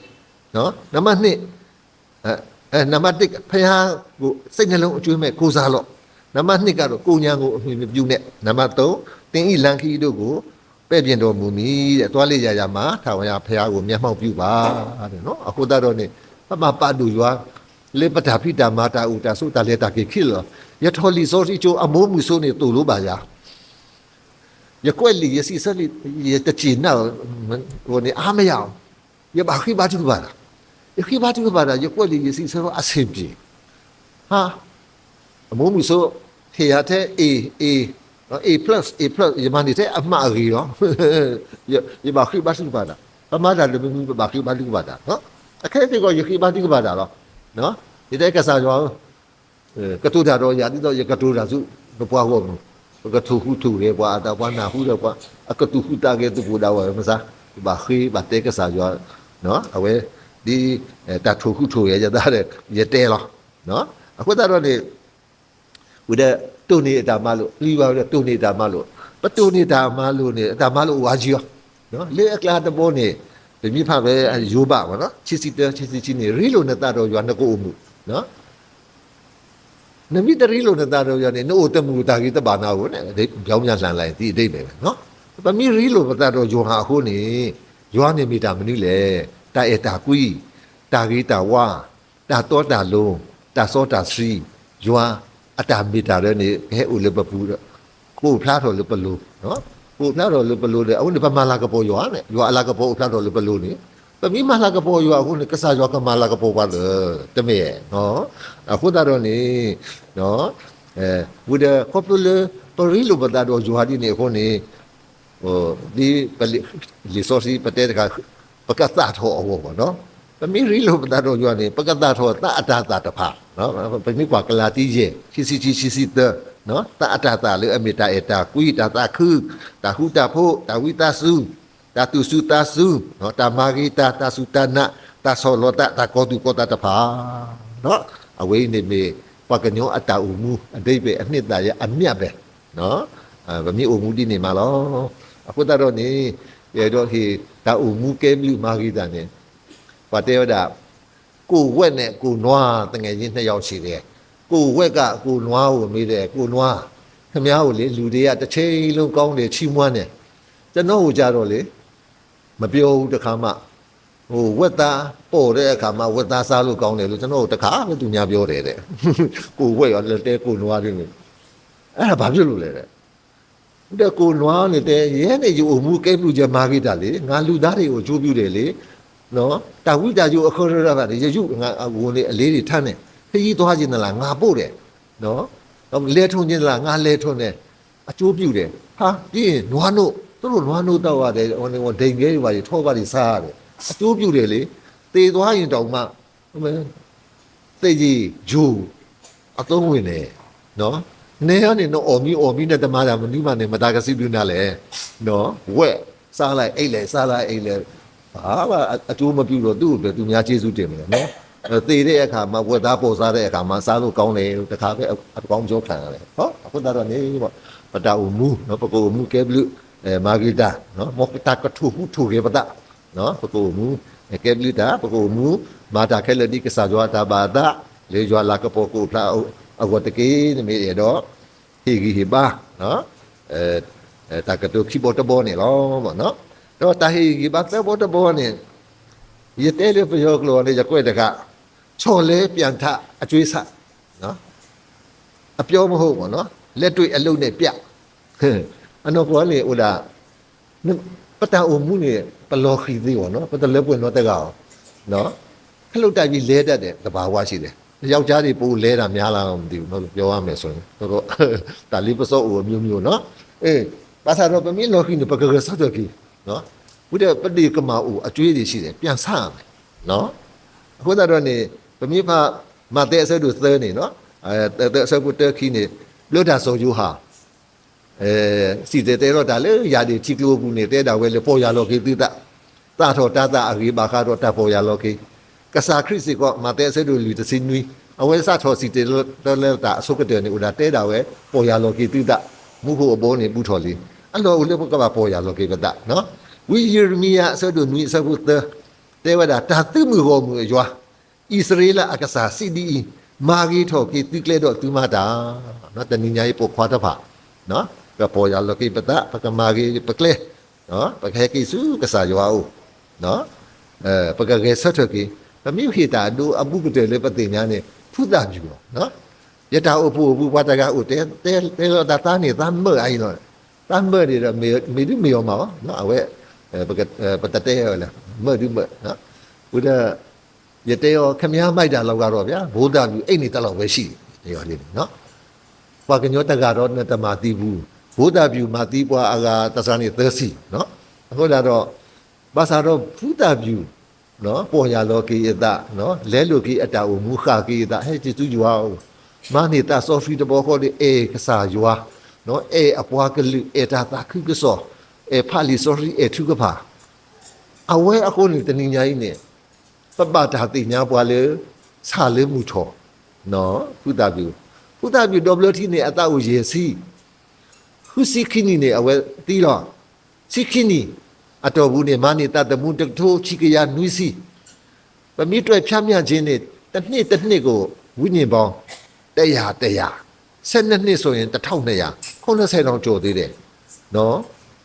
နော်နံပါတ်2နံပါတ်1ဖះကိုစိတ်နှလုံးအကျွေးမဲ့ကိုစားလော့နံပါတ်2ကတော့ကိုညာကိုအမိမပြုနဲ့နံပါတ်3တင်းဤလန်ခီတို့ကိုပဲ့ပြင်တော်မူမည်တဲ့တွားလေးရမှာထာဝရဖះကိုမျက်မှောက်ပြုပါတဲ့နော်အခုတော့နေပမပတူရွာလေပတာဖိတာမာတာဥတာဆိုတာလေတာကေခိလရထော်လီစောစီချိုအမိုးမှုဆိုနေတူလို့ပါရာ也怪里也是说里也得紧那我呢阿没有也把黑把这个把了也黑把这个把了也怪里也是说阿生病啊我们说黑下的 A plus也蛮的在阿妈而已咯也把黑把这个把了阿妈的都没把黑把这个把了啊开这个也黑把这个把了喏你在干啥着个都在着也你都也个都在住不包括个土户土的话，但话哪户的话，啊个土户大概都不到话，么啥？把黑把这个啥叫，喏，啊喂，你但土户土也就到的也对了，喏，啊或者说呢，为了多年大马路，另外的多年大马路，不多年大马路呢，大马路完全，喏，你克拉的波呢，对米怕为有吧，喏，其实呢，瑞路呢大多原那个木，喏。那米的瑞路呢？大家讲呢，那我们木大吉的办哪个呢？这表面上来的对没？喏，把米瑞路大家用下后呢，用呢米大么呢嘞？大一大贵，大吉大哇，大多大龙，大少大水，用啊大米大的呢，还有了不补的，补不了了不路，喏，补不了了不路的，我们把马拉个包用呢，用阿拉个包不了了不路呢。แต่มีมาลากระโปอยู่อ่ะคุณก็สายก็มาลากระโปว่าเลยแต่ไม่เนาะอ่ะคุณตาโดนี่เนาะวุฒิครอบครัวเลยปริลูปตาโดอยู่หาดีเนี่ยคนนี้ดีเป็นรีซอสที่ประเทศก็ประกาศตาทอเอาบ่เนาะแต่มีรีลูปตาโดอยู่นี่ประกาศตาทอตาอัตตาตะภาเนาะเป็นมีกว่ากลาติเยชิเตเนาะตาอัตตาหรืออเมตาเอตากุยตาคือตาหูตาโพตาวิตาซูตาตุสุตาสุเนาะตามาริตาตาสุตานะตาโซโลตาตาโกตุโกตาตะภาเนาะเอาไว้นี่มีปากญออัตตาอุมูอันได้เป็นอันนี้ตายอันเมียแบบเนาะแบบนี้อุมูดีนี่มาแล้วအခုတတော့နေရတော့ဟိဒါอุมูကဲမြူမာဂီတာနေဘာတေရတာကိုဝက်နဲ့ကိုနွားတငယ်ချင်းနှစ်ယောက်ရှိတယ်ကိုဝက်ကကိုနွားကိုမေးတယ်ကိုနွားခမ ्या ကိုလေလူတွေကတစ်ချိန်လုံးကောင်းတယ်ချီးမွမ်းတယ်ကျွန်တော်ဟိုကြတော့လေမပြောဘူးတခါမှဟိုဝက်သားပေါ်တဲ့အခါမှာဝက်သားစားလို့ကောင်းတယ်လို့ကျွန်တော်တခါပဲသူများပြောတယ်တဲ့ကိုဝက်ရောလက်တဲကိုနွားတွေအဲ့ဒါဘာဖြစ်လို့လဲတဲ့တဲ့ကိုနွားနေတဲ့ရဲနေယူအမှုကဲပြုချက်မာဂိတာလေငါလူသားတွေကိုအကျိုးပြုတယ်လေနော်တာဝိတာယူအခရရတာရယူငါဝင်လေအလေးတွေထမ်းတယ်ခကြီးသွားခြင်းလားငါပို့တယ်နော်လဲထုံခြင်းလားငါလဲထုံတယ်အကျိုးပြုတယ်ဟာပြီးရင်နွားတို့သူတို့နွားနိုးတော့ရတယ်ဟိုဒိန်ခဲတွေပါထောပါတွေစားရတယ်အကျိုးပြုတယ်လေတေသွားရင်တောင်မှသိကြီးဂျူအသုံးဝင်တယ်နော်နေရနေတော့အော်မီနဲ့တမတာမနူးမနဲ့မတာကစီပြနာလဲနော်ဝက်စားလိုက်အိတ်လဲစားလိုက်အိတ်လဲဘာမှအကျိုးမပြုတော့သူ့ပဲသူများကျေးဇူးတင်မယ်နော်သေတဲ့အခါမှာဝက်သားပေါ်စားတဲ့အခါမှာစားလို့ကောင်းတယ်လို့တခါပဲအကောင်းကြောခံရတယ်ဟောအခုတော့နေပေါ့ပတာဦးမူနော်ပကိုမူကဲဘလူမာဂီတာနော်မောကတာကထူဟူထူရေပတာနော်ပကိုမူကဲဘလူတာပကိုမူမာတာခဲလဒီကစားကြွားတာဘာတာလေကြွားလာကပိုကိုဖလာအဝတ်တကေနေမေရတော့ဟီဂီဟီဘာနော်တာကတူခိဘောတဘောနေလောပေါ့နော်တော့တာဟီဂီဘာတဲ့ဘောတဘောနေရတဲ့လေပြောကလောနေကြွက်တကချော်လဲပြန်ထအကျွေးဆနော်အပြောမဟုတ်ပေါ့နော်လက်တွေ့အလုံးနဲ့ပြအနော်ကောလေဥဒါပတအုံမှုနေပလောခီသေးပေါ့နော်ပတလက်ပွင့်တော့တက်ကောင်နော်ခလုတ်တိုက်ပြီးလဲတတ်တယ်တဘာဝရှိတယ်ယောက်ျားတွေပိုလဲတာများလားမသိဘူးနော်ပြောရမယ်ဆိုရင်တော့ဒါလေးပစောအုံမျိုးနော်အေးပါသာတော့ပမင်းလောခီနေပကကဆောက်တော့ကြီးနော်ဘုဒ္ဓပတိကမအုံအကျွေးတွေရှိတယ်ပြန်ဆရမယ်နော်အခုတော့နေပမင်းမတဲ့ဆဲတို့သဲနေနော်တဲ့ဆဲပုတ်တခီနေလို့တာဆိုယူဟာစီတဲ့တော့ဒါလေရာဒီချီကလိုဘူးနေတဲ့ဒါဝဲလေပေါ်ရလောကေတိတာထောတာတာအရိဘာခါတော့တာပေါ်ရလောကေကစားခရစ်စီကမတဲ့ဆဲတို့လူတစင်းနွီအဝဲစားထောစီတဲ့တော့လေတာအစုကတဲ့နေဦးတာတဲတာဝဲပေါ်ရလောကေတိတာမူဖို့အဘောနေဘူးထော်လီအဲ့လိုဦးလေကပေါ်ရလောကေကတာနော်ဝီယရမီယာဆဲတို့နွီဆဘုတ်တဲဝဒါတာတိမှုဟောမှုရွာဣသရေလအကစားစီဒီမာဂီထောကေတိကလေတော့သူမတာနော်တဏိညာရေးပေါ်ခွာတဖာနော်ကပေါ်ရလောကိပတပကမာဂီပကလေနော်ပခဲကိစုကစားရွာဦးနော်ပကကေဆက်ထကေပမိခိတာဒူအပုကတေလေပတိညာနေဖုဒမြူနော်ယတာအပူဝတကဥတဲတဲလောတာတာနေသမ္မအိုင်နော် တမ်းမေရမေဒီမေယောမှာနော်အဝဲပတတဲရလားမေဒီမေနော်ဘုရားရတဲ့ရောခမည်းမိုက်တာလောက်ကတော့ဗျာဘိုးသားမျိုးအိတ်နေတက်လောက်ပဲရှိတယ်ရောလေးနော်ဘာကညောတကတော့နဲ့တမတိဘူးဘိုးသားပြူမတိပွားအာကတစားနေသစီနော်အခုတော့ဘာသာတော့ဘုရားပြူနော်ပေါ်ရလောကိယတနော်လဲလူကိအတာဝမူခကိယတဟဲ့ကျသူရွာမာနေတာဆောဖီတဘောခေါ်ဒီအေကစားရွာနော်အေအပွားကလူအေတာတာခိကဆောအေဖာလီဆောရီအေထုကဖာအဝဲအခုနေတနင်္ညာကြီးနဲ့ပပတာတိညာပွားလေစာလေမှုထောနော်ဘုရားပြူWT နဲ့အတာဝရေစီခုစီခိနီနဲ့အဝဲတီးတော့စီခိနီအတော်ဘူးနဲ့မာနေတာတမှုတထိုးချိကရနွီးစီပမိတွေဖြမ်းမြခြင်းနဲ့တစ်နှစ်ကိုဝိညာဉ်ပေါင်း100 12နှစ်ဆိုရင်1200 90တောင်ကျော်သေးတယ်နော်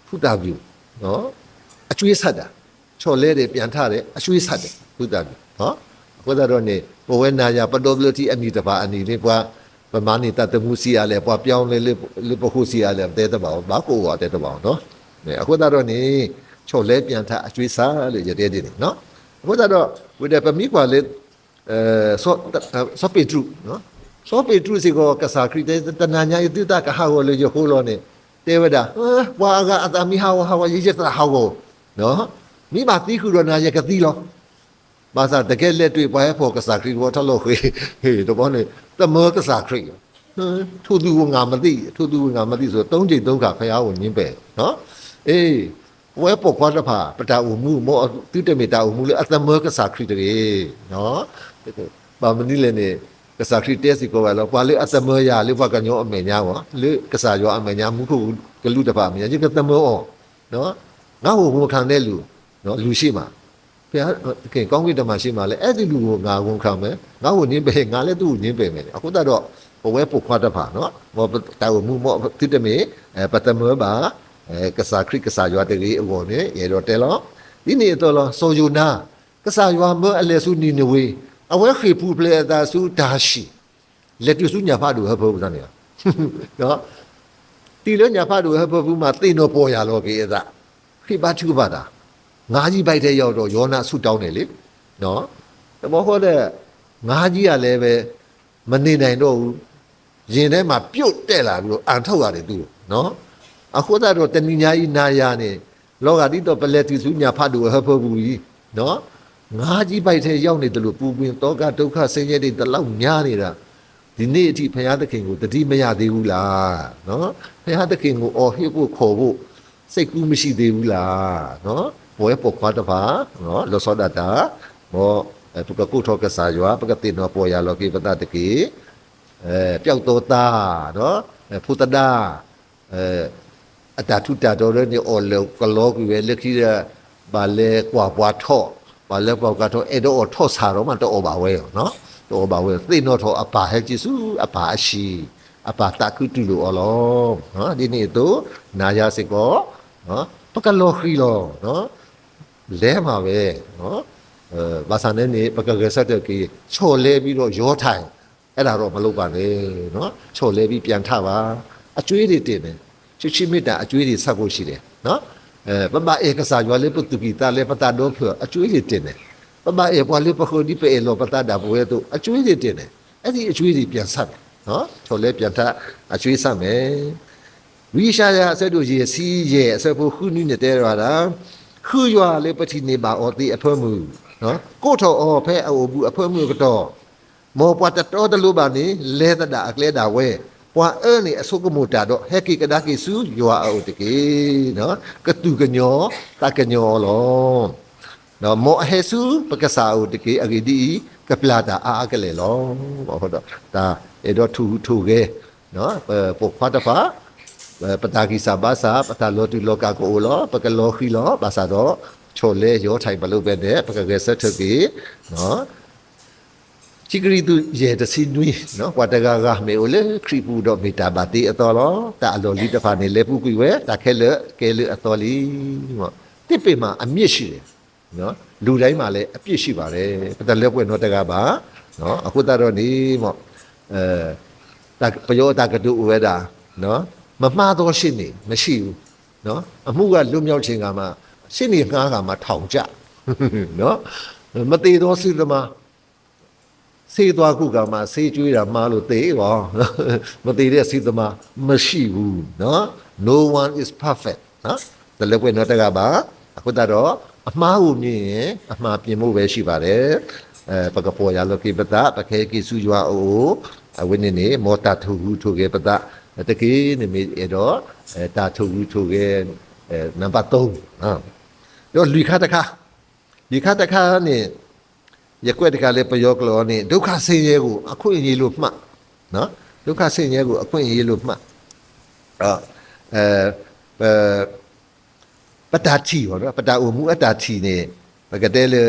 ဖုတာပြူနော်အကျွေးဆက်တာချော်လဲတယ်ပြန်ထတယ်အကျွေးဆက်တယ်ဖုတာပြူနော်ဘုရားတော်နေဘဝနာယပတော်ဘလတိအမိတပါအနီလေးပွားပမာနေတာတမှုစီရလဲပွားပြောင်းလဲလေပခုစီရလဲတဲတပါဘာကိုဝတဲတပါနော်အခုတော့နေချော်လဲပြန်ထအကျွေးစားလို့ရတဲ့တယ်နော်အခုတော့ဝိဒပမိကွာလေစောပေထရုနော်စောပေထရုစီကိုကစားခရစ်တနာညာယတိတကဟာဝလေယခိုးလို့နေတေဝဒဝါကအတမီဟာဝရေချက်တာဟာကိုနော်မိမတိခုရနာယကတိလောဘာသာတကယ်လက်တွေ့ပွားဖို့ကစားခရစ်ဘောထလို့ခေဟေးတော့ဘောနေတမောကစားခရစ်ထို့သူငါမသိဆို3 ချိန် 3 ခါဖျားကိုညင်းပဲနော်အေးဝဲပေါ်ကွာတဖာပတာဝမှုမောတိတမေတာဝမှုလေအတမောကစားခရစ်တေနော်ဘာမနိလဲနေကစားခရစ်တဲစီကိုပါလောပွာလေအတမောရလေဘကညောအမေညာဝလေကစားရောအမေညာမှုခုကလူတဖာမြင်ကြီးကတမောနော်ငါ့ကိုခံတဲ့လူနော်လူရှိမှာဖျားခင်ကောင်းကင်တမရှိမှာလေအဲ့ဒီလူကိုငါဝန်ခံမယ်ငါ့ကိုနင်းပဲငါလည်းသူ့ကိုနင်းပဲမယ်အခုတော့ဘဝပေါ်ခွာတဖာနော်ဘောတာဝမှုမောတိတမေပတမောပါကစားခရစ်ကစားရွာတေအပေါ်နဲ့ရေတော့တဲလောဒီနေ့တော့လောဆိုယူနာကစားရွာမအလဲစုနီနဝေအဝဲခေပူပလေတာစုဒါရှိလက်ကျစုညာဖတ်တို့ဟဘောစနေနော်တီလညာဖတ်တို့ဟဘောဘူးမှာသိတော့ပေါ်ရလောကေသာခိပါထုပါတာငါးကြီးပိုက်တဲ့ရောက်တော့ယောနာဆုတောင်းတယ်လေနော်တဘောခေါ်တဲ့ငါးကြီးကလည်းပဲမနေနိုင်တော့ဘူးရင်ထဲမှာပြုတ်တက်လာပြီးတော့အန်ထုတ်ရတယ်သူနော်အခုတော့တဏိညာကြီးနာယာနေလောကတိတော့ပလက်တီစုညာဖတ်တို့ဟဖို့ဘူးကြီးနော်ငါးကြီးပိုက်ထဲရောက်နေတယ်လို့ပူပင်တောကဒုက္ခဆင်းရဲတွေတလောက်များနေတာဒီနေ့အထိဘုရားသခင်ကိုတတိမရသေးဘူးလားနော်ဘုရားသခင်ကိုအော်ဟစ်ဖို့ခေါ်ဖို့စိတ်ကူးမရှိသေးဘူးလားနော်ဘွယ်ပေါ်ခွားတပါနော်လောစောဒတာဘောပုကကုထောကစားရွာပကတိနောပေါ်ရလောကိပတတကေပျောက်တော်သားနော်ဖုတဒအတာထုတာတော်ရဲ့အော်လောကလောကရဲ့လက်ခိရဘာလဲကွာပွားထော့ဘာလဲပေါကတော့အဲ့တော့ထော့စားတော့မှတော့ပါဝဲနော်တော့ပါဝဲသိတော့ထော့အပါဟဲဂျီစုအပါအရှိအပါတကုတူလို့အော်လောနော်ဒီနေ့တော့နာရစစ်ကောနော်ပကလောခီလောနော်လဲမှာပဲနော်ဘာသာနဲ့နေပကကဆက်တဲ့ကြီးချော်လဲပြီးတော့ရောထိုင်အဲ့ဒါတော့မလုပ်ပါနဲ့နော်ချော်လဲပြီးပြန်ထပါအကျွေးတွေတင်တယ်ချစ်ချစ်မေတ္တာအကျွေးတွေဆက်ဖို့ရှိတယ်နော်ပပဧကစားရွာလေးပုတ္တဂီတာလေးပတာတော့ဖြအကျွေးတွေတင်တယ်ပပဧပွားလေးပခိုဒီပေလောပတာတာဘွဲတို့အကျွေးတွေတင်တယ်အဲ့ဒီအကျွေးတွေပြန်ဆက်တယ်နော်ချော်လဲပြန်ထအကျွေးဆက်မယ်ဝိရှာယအစတို့ရေစီးရဲ့အစဖို့ခုနည်းနဲ့တဲရတာခူရွာလေးပတိနေပါအော်တိအဖွမှုနော်ကိုထော်အော်ဖဲအိုဘူးအဖွမှုကတော့မောပွားတတော်တလို့ပါနေလဲတတာအကလဲတာဝဲပွာအဲနေအစုကမူတာတော့ဟက်ကီကဒါကီစုရွာအော်တကေနော်ကတူကညောတကညောလောနော်မောဟေစုပကစားအော်တကေအဂီဒီကပလာတာအာကလေလောဟုတ်တော့ဒါအဲ့တော့ထူခဲနော်ပုခွားတဖာပတာဂီစာဘာစာပတာလောတူလောကကိုလောပကလောခီလောဘာသာတော့ချိုလဲရောထိုင်ဘလို့ပဲတဲ့ပကကဆက်ထကေနော်ချိကရီတူရေတစီနွီနော်ဝတကကမေအိုလေခရီပူတော့မေတာဘာတီအတော်လောတာအလောလီတဖာနေလဲပူကွေဝဲတာခဲလေကဲလေအတော်လီမောတစ်ပေမှာအမြင့်ရှိတယ်နော်လူတိုင်းမှာလည်းအပြစ်ရှိပါတယ်ပတလက်ပွဲတော့တကပါနော်အခုတော့နေမောပယောတာကတူဝဲတာနော် မမှားတော့ရှင်းနေမရှိဘူးနော်အမှုကလွတ်မြောက်ခြင်းကမှရှင်းနေငှားကမှထောင်ကြနော်မသေးတော့စိသမားဆေးသွားခုကမှဆေးကျွေးတာမှားလို့သေပါမသေးတဲ့စိသမားမရှိဘူးနော် no one is perfect နော်ဒါလည်းပဲတော့တကပါအခုတော့အမှားကိုမြင်ရင်အမှားပြင်ဖို့ပဲရှိပါတယ်ပကပေါ်ရလို့ကိပတာပခဲကိစုရွာအိုအဝိနည်းနေမောတာထူထူကေပတာတကေနေမီတော့တာထူထူကေနံပါတ်3နော်တော့လူခါတခါနေရကွက်တကလည်းပယောကလောနေဒုက္ခဆင်းရဲကိုအခွင့်အရေးလို့မှတ်နော်ဒုက္ခဆင်းရဲကိုအခွင့်အရေးလို့မှတ်ပတာချီဟောနော်ပတာအမှုအတာချီနေပကတဲ့လေ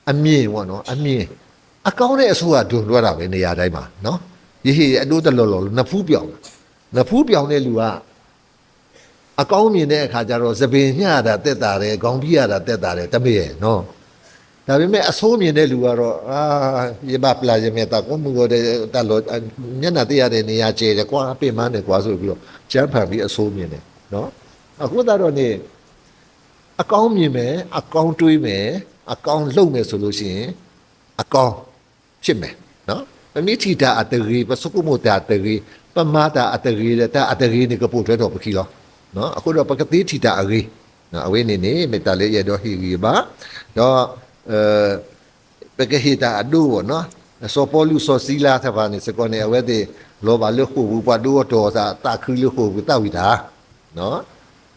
အမြင့်ပေါ့နော်အမြင့်အကောင်းတဲ့အဆိုးကဒွန်လွှတ်တာပဲနေရာတိုင်းမှာနော်ရေဟေအတိုးတလော်လော်နဖူးပြောင်းတဲ့လူကအကောင်းမြင်တဲ့အခါကျတော့သပင်ညှတာတက်တာတယ်ခေါင်းပြရတာတက်တာတယ်တမရဲ့နော်ဒါပေမဲ့အဆိုးမြင်တဲ့လူကတော့ရေဘပလာရမြတာကိုမှုကိုတလောညနာတရတဲ့နေရာကျဲတယ်ကွာအပင်မနဲ့ကွာဆိုပြီးတော့ကျန်းဖန်ပြီးအဆိုးမြင်တယ်နော်အခုတော့နေအကောင်းမြင်မယ်အကောင်းတွေးမယ်အကောင်းလုပ်မယ်ဆိုလို့ရှိရင်အကောင်းဖြစ်မယ်နော်ပမိတီတာအတရီပစုကုမတာအတရီပမာတာအတရီတာအတရီနေကပို့ထွက်တော့ပခီလောနော်အခုတော့ပကတိတီတာအရီနော်အဝေးနေမေတ္တာလေးရတော့ဟီရီပါတော့ပကဟိတာအဒူနော်စောပေါ်လူစောစီလာသဘာနေစကောနေအဝဲတဲ့လောဘလို့ခုဘူးပါဒူတော့သာတာခီလို့ခုဘူးတာဝိတာနော်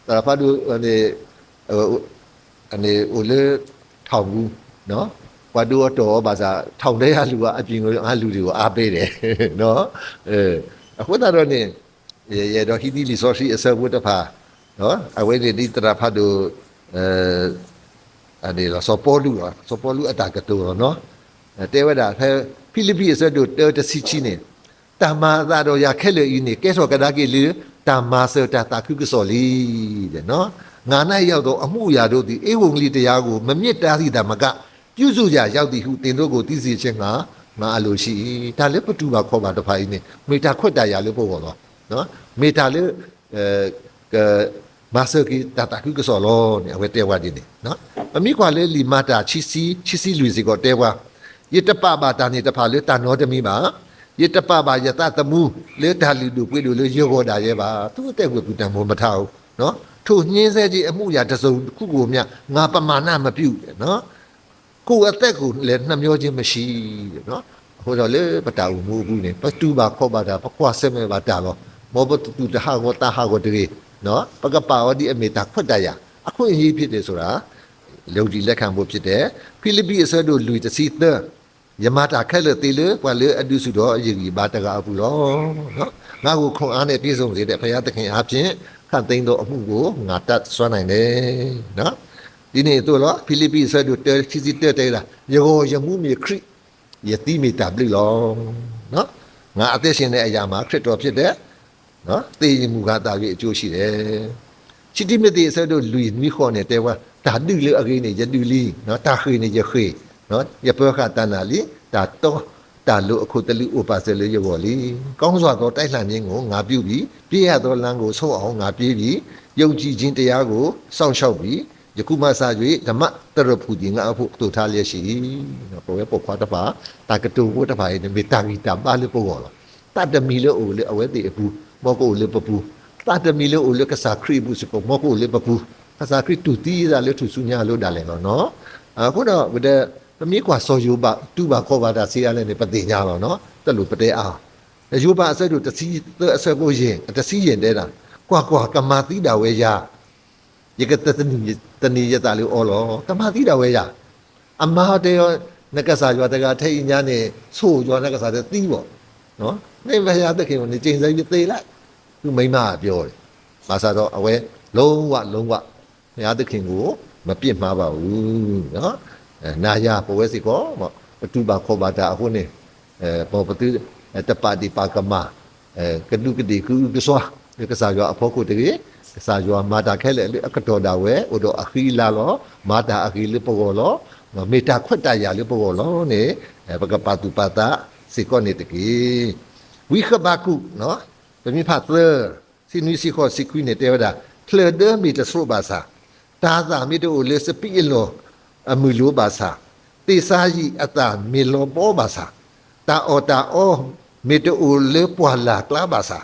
တာဖာဒူအနေဦးလေထောင်ဘူးနော်ဘာဒူတော့ဘာသာထောင်တဲ့လူကအပြင်ကိုလူတွေကိုအားပေးတယ်နော်အခုတော့နေရတော့ဟိဒီလီဆိုစီအစဝတ်တဖာနော်အဝဲဒီတရာဖာဒူအဲ့ဒါစောပေါ်လူအတာကတူနော်တဲဝဒါဖိလိပ္ပိအစတို့တစီချီနေတာမာသာတော့ရခဲလေဤနေကဲစောကဒါကေလေတာမာစတာခုကစောလီတဲ့နော်ငါ၌ရောက်တော့အမှုရာတို့သည်အေဝံဂေလိတရားကိုမမြစ်တားသည့်ဓမ္မကပြုစုကြရောက်သည်ဟုတင်တို့ကိုသိစေခြင်းကငါအလိုရှိဒါလည်းပတူပါခေါ်ပါတဖာဤနေမေတ္တာခွတ်တာရလို့ပို့ပေါ်တော့နော်မေတ္တာလည်းမာစကီတာခုကစောလောနေအဝဲတဲဝါဒီနေနော်အမိကွာလေလီမာတာချီစီလူစီကိုတဲဝါယတပပါတာနေတဖာလေတာနောတမီပါယတပပါယတတမူလေတာလီလူပွေလူလေယောဂောတာရဲ့ပါသူ့တဲ့ကိုသူတံမိုးမထားဘူးနော်ထို့ညင်းဆဲကြီးအမှုရာတစုံခုကိုမြငါပမာဏမပြုတယ်နော်ကိုယ်အသက်ကိုလည်းနှမျောခြင်းမရှိတယ်နော်ဟိုတော့လေပတာဦးမူဘူးနေပတူပါခေါ်ပါတာပခွာဆဲမဲ့ပါတာလောမောဘတူတဟာကိုတာဟာကိုတည်းနော်ပကပါဝဒီအမေတာခွတ်တရအခွင့်အရေးဖြစ်တယ်ဆိုတာလုံဒီလက်ခံဖို့ဖြစ်တယ်ဖိလိပ္ပိအစတို့လူတစီသယမတာခက်လေတေလေကွာလေအဒုစုတော်အယူကြီးဘာတကားဘူးလောနော်ငါ့ကိုခွန်အားနဲ့ပြည့်စုံစေတဲ့ဘုရားသခင်အားဖြင့်ခန့်သိမ်းသောအမှုကိုငါတတ်စွမ်းနိုင်တယ်နော်ဒီနေ့တို့လောဖိလိပ္ပိအစတို့တဲချီစီတဲလာယောယမှုမြေခရစ်ယတိမီတာဘလီလောနော်ငါအသက်ရှင်တဲ့အရာမှာခရစ်တော်ဖြစ်တဲ့နော်သိရင်မူကားတာပြီးအကျိုးရှိတယ်ချစ်တိမတိအစတို့လူမိခေါ်နေတဲ့ဝါဒါဒူလေအကိနေယဒူလီနော်တာခိနေယခေနော်ယပခတနာလီဒါတော့တာလို့အခုတလူဥပါစလေရောလီကောင်းစွာသောတိုက်လှန်ခြင်းကိုငါပြုပြီးပြည့်ရသောလမ်းကိုဆုံးအောင်ငါပြေးပြီးယုံကြည်ခြင်းတရားကိုစောင့်ရှောက်ပြီးယခုမှစ၍ဓမ္မတရဖူဒီငါအဖို့တူထားလျက်ရှိနော်ပေါ်ရပေါ်ခွားတပါတာကတူဘုတပါရဲ့မေတ္တာဂီတာပါလို့ပေါ်လာတတမီလို့အိုလေအဝဲတိအပူမောကိုလေပပူတတမီလို့အိုလေကစားခရီဘူးစကောမောကိုလေပပူကစားခရီတူတီးရလေသူစုညာလို့ဒါလည်းနော်အခုတော့ဗတဲ့ပမေကွာစောယူပါတူပါခေါ်ပါတာဆေးရလဲနေပတိညာတော့နော်တက်လို့ပတဲအားယူပါအစက်တို့တစီအစက်ကိုရင်တစီရင်တဲတာကွာကမာတိတာဝဲရယကတတနီယတာလေးအော်လောကမာတိတာဝဲရအမဟာတေနကစားရွာတကထိတ်ညာနေဆိုးရွာနကစားတဲ့တီးပေါ့နော်နေဘရားတခင်ကိုနေကျင်စိပြီးသေးလိုက်သူမိမကပြောတယ်မာစားတော့အဝဲလုံးဝဘုရားတခင်ကိုမပြစ်မှားပါဘူးနော်နာယပဝဲစီကောပတူပါခေါ်ပါတာအခုနေပေါ်ပတူတပါတိပါကမကဒုကတိကုကစွာကစားရွာအဖို့ကိုတည်းကစားရွာမာတာခဲလေအကတော်တာဝဲဥတော်အခီလာလောမာတာအခီလေပေါ်လောမေတာခွတ်တရလေပေါ်လောနေပကပတူပါတာစီကောနေတကီဝိခဘကုနော်ပမိဖတ်သ စီနွီစီခေါ်စီကွီနေတဲ့ဝဒါဖလဒမီတဆိုဘာစာတာသာမီတိုလေစပီလောအမူလိုဘာစာတေစာကြီးအတာမီလောပေါ်ဘာစာတာအောမီတိုလေပွာလာကလာဘာစာ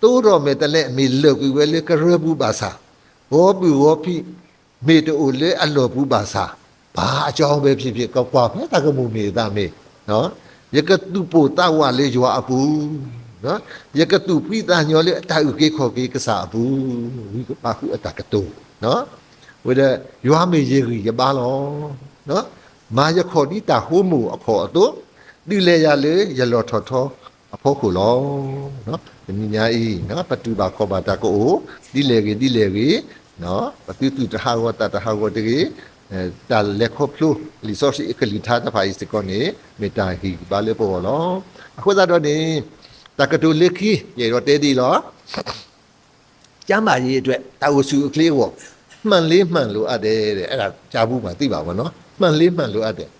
တိုးတော်မေတလဲမီလောကွေဝဲလေကရဘူးဘာစာဘောပူဝပိမီတိုလေအလောဘူးဘာစာဘာအကြောင်းပဲဖြစ်ဖြစ်ကောက်ကွာဖဲတာကမှုမေတာမေနော်ယကတုပိုတာဝလေရွာအပူနော်ယကတုပိတာညောလေအတာဥကေခေါ်ကေကစားအပူဝိကပါခုအတာကတုနော်ဝဒရွာမေရေကြီးရပါလောနော်မာယခေါ်ဒီတာဟိုးမှုအခေါ်အတုဒီလေရလေရလောထောထောအဖို့ခုလောနော်ဒီညာဤနော်ပတုပါခေါ်ပါတာကိုဒီလေကြီးနော်ပတုတုတဟာဝတတဟာဝတကြီးတာလက်ခေါပလူလီဆိုစီကလီထားတဲ့ဖိုင်စကောနေမေတာဟီဘာလေပေါ်လောအခုသာတော့နေတကတူလက်ခီရေတော့တဲဒီလောကျမ်းမာရေးအတွက်တာဝစုကလေးကိုမှန်လေးမှန်လို့အပ်တယ်တဲ့အဲ့ဒါကြားဘူးမှာသိပါဘောနော်မှန်လေးမှန်လို့အပ်တယ်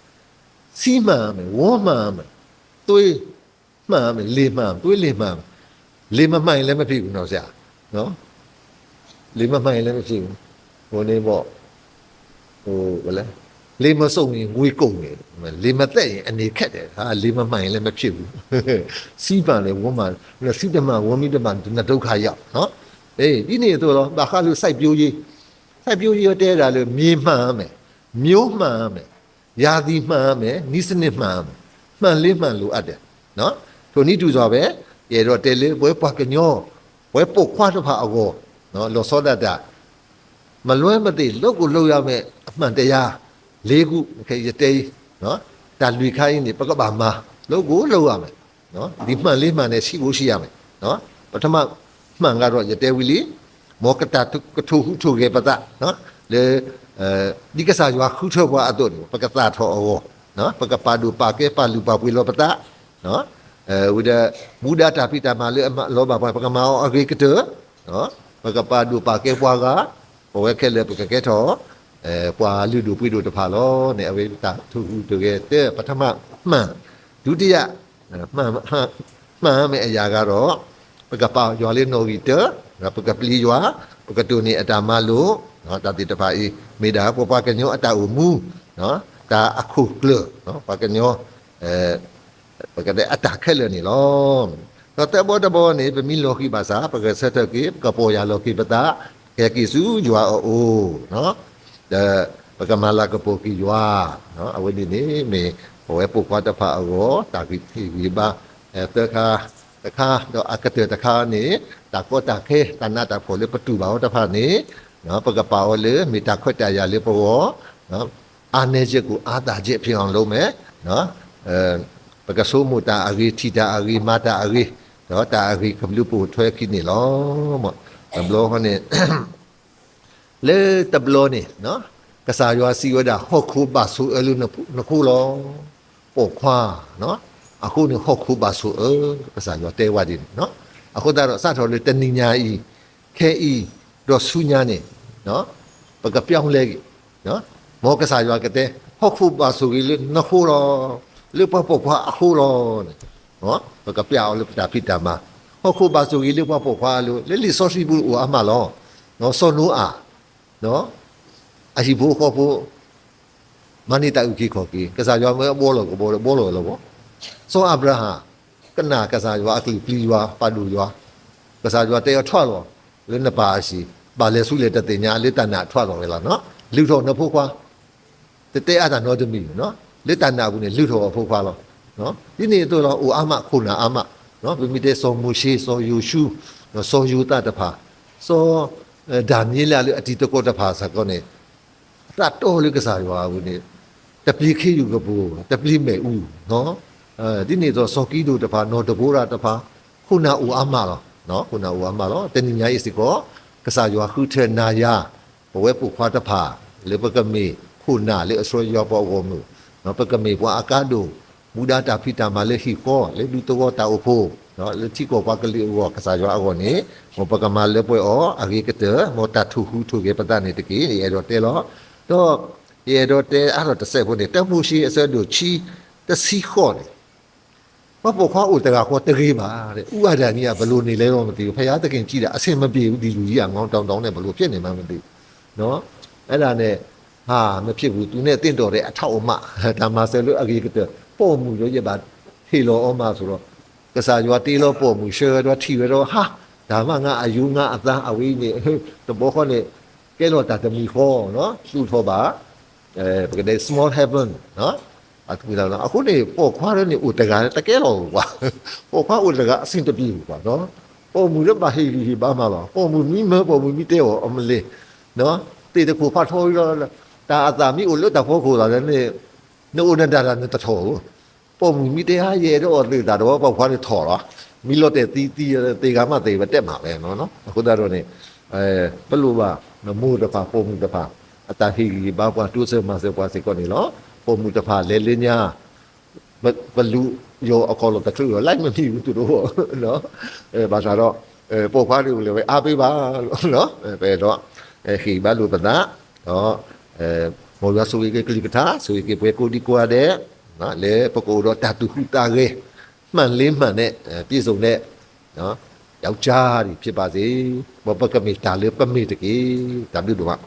စီးမှန်မယ်ဝေါ်မှန်မယ်သွေးမှန်မယ်လေမှန်သွေးလေမှန်လေမမှန်လည်းမဖြစ်ဘူးနော်ဆရာနော်လေမမှန်လည်းမဖြစ်ဘူးဟိုနေပေါ့ဟိုဗလဲလေမစုံရင်ငွေကုန်တယ်လေမသက်ရင်အနေခက်တယ်ဟာလေမမှန်ရင်လည်းမဖြစ်ဘူးစီးပန်လေဝမ်းမှစီးတမဝမ်းမိတမဒုက္ခရောက်နော်အေးဒီနေ့တော့ဘာခါလို့စိုက်ပြိုးကြီးရတဲတာလို့မြေမှန်မယ်မျိုးမှန်မယ်ယာသည်မှန်မယ်နီးစနစ်မှန်မယ်မှန်လေးမှန်လို့အပ်တယ်နော်ထိုနည်းတူစွာပဲရေတော့တဲလေးဘွဲပွားကညောဘွဲပုတ်ခွားတစ်ဖာအကောနော်လောစောဒတာမလွဲမသိလုတ်ကိုလုတ်ရမယ်အမှန်တရား၄ခုခေရတဲနော်ဒါလူခိုင်းနေပကပမှာလုတ်ကိုလုတ်ရမယ်နော်ဒီမှန်လေးမှန်နဲ့ရှိဖို့ရှိရမယ်နော်ပထမမှန်ကတော့ရတဲဝီလီမောကတာကထုဟုထုကေပတာနော်လေဒီကစားရွာခုထောဘွားအတုပကတာထောအောနော်ပကပါဒူပါကေပါလူပါပွေလောပတာနော်ဝိဒမူဒတာပိတာမလေလောဘပွားပကမောအဂိကတနော်ပကပါဒူပါကေပွားကဘဝခဲလေပကကေထောပွာလူဒူပွေဒူတဖာလောနေအဝိတာထုဟုထုကေတဲ့ပထမမှန်ဒုတိယမှန်မယ်အရာကတော့ပကပါရွာလေးနိုဂီတပကပလီရွာပကတူနေအတာမလို့နော်တတိတဖာဤမေဒါပပကညောအတာဥမူနော်ဒါအခုကလနော်ပကညောပကတဲ့အတာခဲလနေလောတော့တဘောနေပမီလောခိပါစာပကဆက်တကေကပေါ်ရလောခိပတာကေကိစုရွာအိုနော်ဒါပကမလာကပိုကိရွာနော်အဝိဒီနေမေဟိုပုကွာတဖာအောတာကိဒီဘာတခါတော့အကတဲ့တခါနေတာကောတာခဲတနာတာဖို့လေပတူပါတဖာနေနော်ပကပါောလေမိတာခွတ်တရလေပေါ်နော်အာနေချက်ကိုအာတာချက်ဖြစ်အောင်လုပ်မယ်နော်ပကဆိုးမူတာအဂီတီတာအဂီမာတာအဂီနော်တာအဂီကဘလူပိုထွဲခိနေလောမတဘလောဟနေလေတဘလောနေနော်ကစားရွာစီဝဒဟော့ခုပါဆူအလူနခုလောပိုခွာနော်အခုနေဟော့ခုပါဆူကစားရွာတဲဝဒီနော်အခုတော့စထော်လေတနိညာဤခဲဤတော့ဆူညာနေနော်ပကပြောင်းလဲနော်မောကစားရွာကတဲ့ဟော့ခုပါဆူကြီးလေနခုလောလေပပခွာအခုလောနော်ပကပြောင်းလေတာဖိတာမှာဟော့ခုပါဆူကြီးလေပပခွာလို့လေလီဆော့စီဘူးအမလောနော်စောနိုးအာနော်အရှိဖို့ခေါ်ဖို့မနိတဥခိခေါ်ကြီးကစားရွာမဲဘောလောဘောလောဘောစောအဗြဟံကနာကစားရွာအကလီပလီရွာပါဒူရွာကစားရွာတဲရထွက်လောလေနပါရှိပါလေဆုလေတတင်ညာလေတနာထွက်လောလေလားနော်လူတော်နဖို့ခွာတဲအတာနော်တမီနော်လေတနာဘူးနေလူတော်ဖို့ခွာလောနော်ဒီနေ့တော့အိုအမခုနာအမနော်ဗမိတဲစောမူရှိစောယူရှုနော်စောယူတတဖာစောဒါနီလာလေအတီတကောတဖာစကောနေတတ်တော်လေကစားရွာဘူးနေတပလီခေယူကဘူတပလီမဲဦးနော်ဒီနေ့တော့စောကီဒိုတဖာနော်တဘိုးရာတဖာခုနာအိုအမလောနော်ခုနာအိုအမလောတနိညာဤစကောကစားရွာခုထေနာယာဘဝပုခွာတဖာလေပကမေခုနာလေအစောရွာပေါ်ဝမှုနော်ပကမေပွားအကားဒိုမူဒတာဖိတာမလေဟီကောလေဒူတောတာအဖို့နော်လေတိကောပါကလေးဝကစားရွာအကောနေမောပကမလေပွဲအောအဂေကတဲ့မောတထုဟုထုကေပတနေတကေရေတော့တဲလောတော့ရေတော့တဲအဲ့တော့တစ်ဆက်ဖို့နေတက်ဖို့ရှိအစဒိုချီတစီခေါ်နေဟ ပေါ်ခွားဦးတကခေါ်တကြီးပါတဲ့ဥပါဒဏ်ကြီးကဘလို့နေလဲတော့မသိဘူးဖရာသခင်ကြည့်တာအဆင်မပြေဘူးဒီလူကြီးကငေါင်းတောင်းနဲ့ဘလို့ဖြစ်နေမှမသိဘူးနော်အဲ့ဒါနဲ့ဟာမဖြစ်ဘူးသူနဲ့တင့်တော်တဲ့အထောက်အမဒါမှဆယ်လို့အကြီးကတော့ပေါ်မှုရောရပါဟီလောအမဆိုတော့ကစားရွာတေးလို့ပေါ်မှုရှယ်တော့ထီရတော့ဟာဒါမှငါအယူငါအသားအဝေးနေတဘောခေါ်နေကဲလို့တာတမီခေါ်နော်သူ့ထောပါပကတဲ့ small heaven နော်အခုလာတော့အခုနေပေါ်ခွားရနေဦးတကားတကယ်တော့ကွာပေါ်ခွားဦးတကားအစင်တပြေကွာနော်ပေါ်မှုရပါဟီလီဘာမှပါပေါ်မှုမိမပေါ်မှုမိတဲ့ဟောအမလေးနော်တေတခုဖတ်ထောရတာအသာမိဦးလွတ်တဖို့ခေါ်တာလည်းနိုးနေတာနဲ့တထောပေါ်မှုမိတဲ့ဟာရဲ့တော့တေတာတော့ပေါ်ခွားနေထော်တော့မိလို့တဲ့တီးတေကမှတေပဲတက်မှာပဲနော်အခုတော့နေဘလို့ပါမိုးတပါပေါ်မှုတပါအတာဟီလီဘာကွာတူးစမစကွာစေကောနေလို့ပေါ်မှုတဖာလဲလင်းညာဘလူရောအကောလို့တခုရောလိုက်မဖြစ်ဘူးသူတို့နော်ဘာသာတော့ပေါ်ခွားတွေကိုလည်းအားပေးပါလို့နော်ပဲတော့ခေဘာလူပဒနော်မောရဆိုရီကလီကတာဆိုရီကပွဲကိုဒီကွာတဲ့နော်လေပကိုတော့တတူဟူတာကေမှန်လေးမှန်နဲ့ပြည့်စုံတဲ့နော်ယောက်ျားကြီးဖြစ်ပါစေဘဘကမေတာလေးပမေတကေဒါမျိုးတော့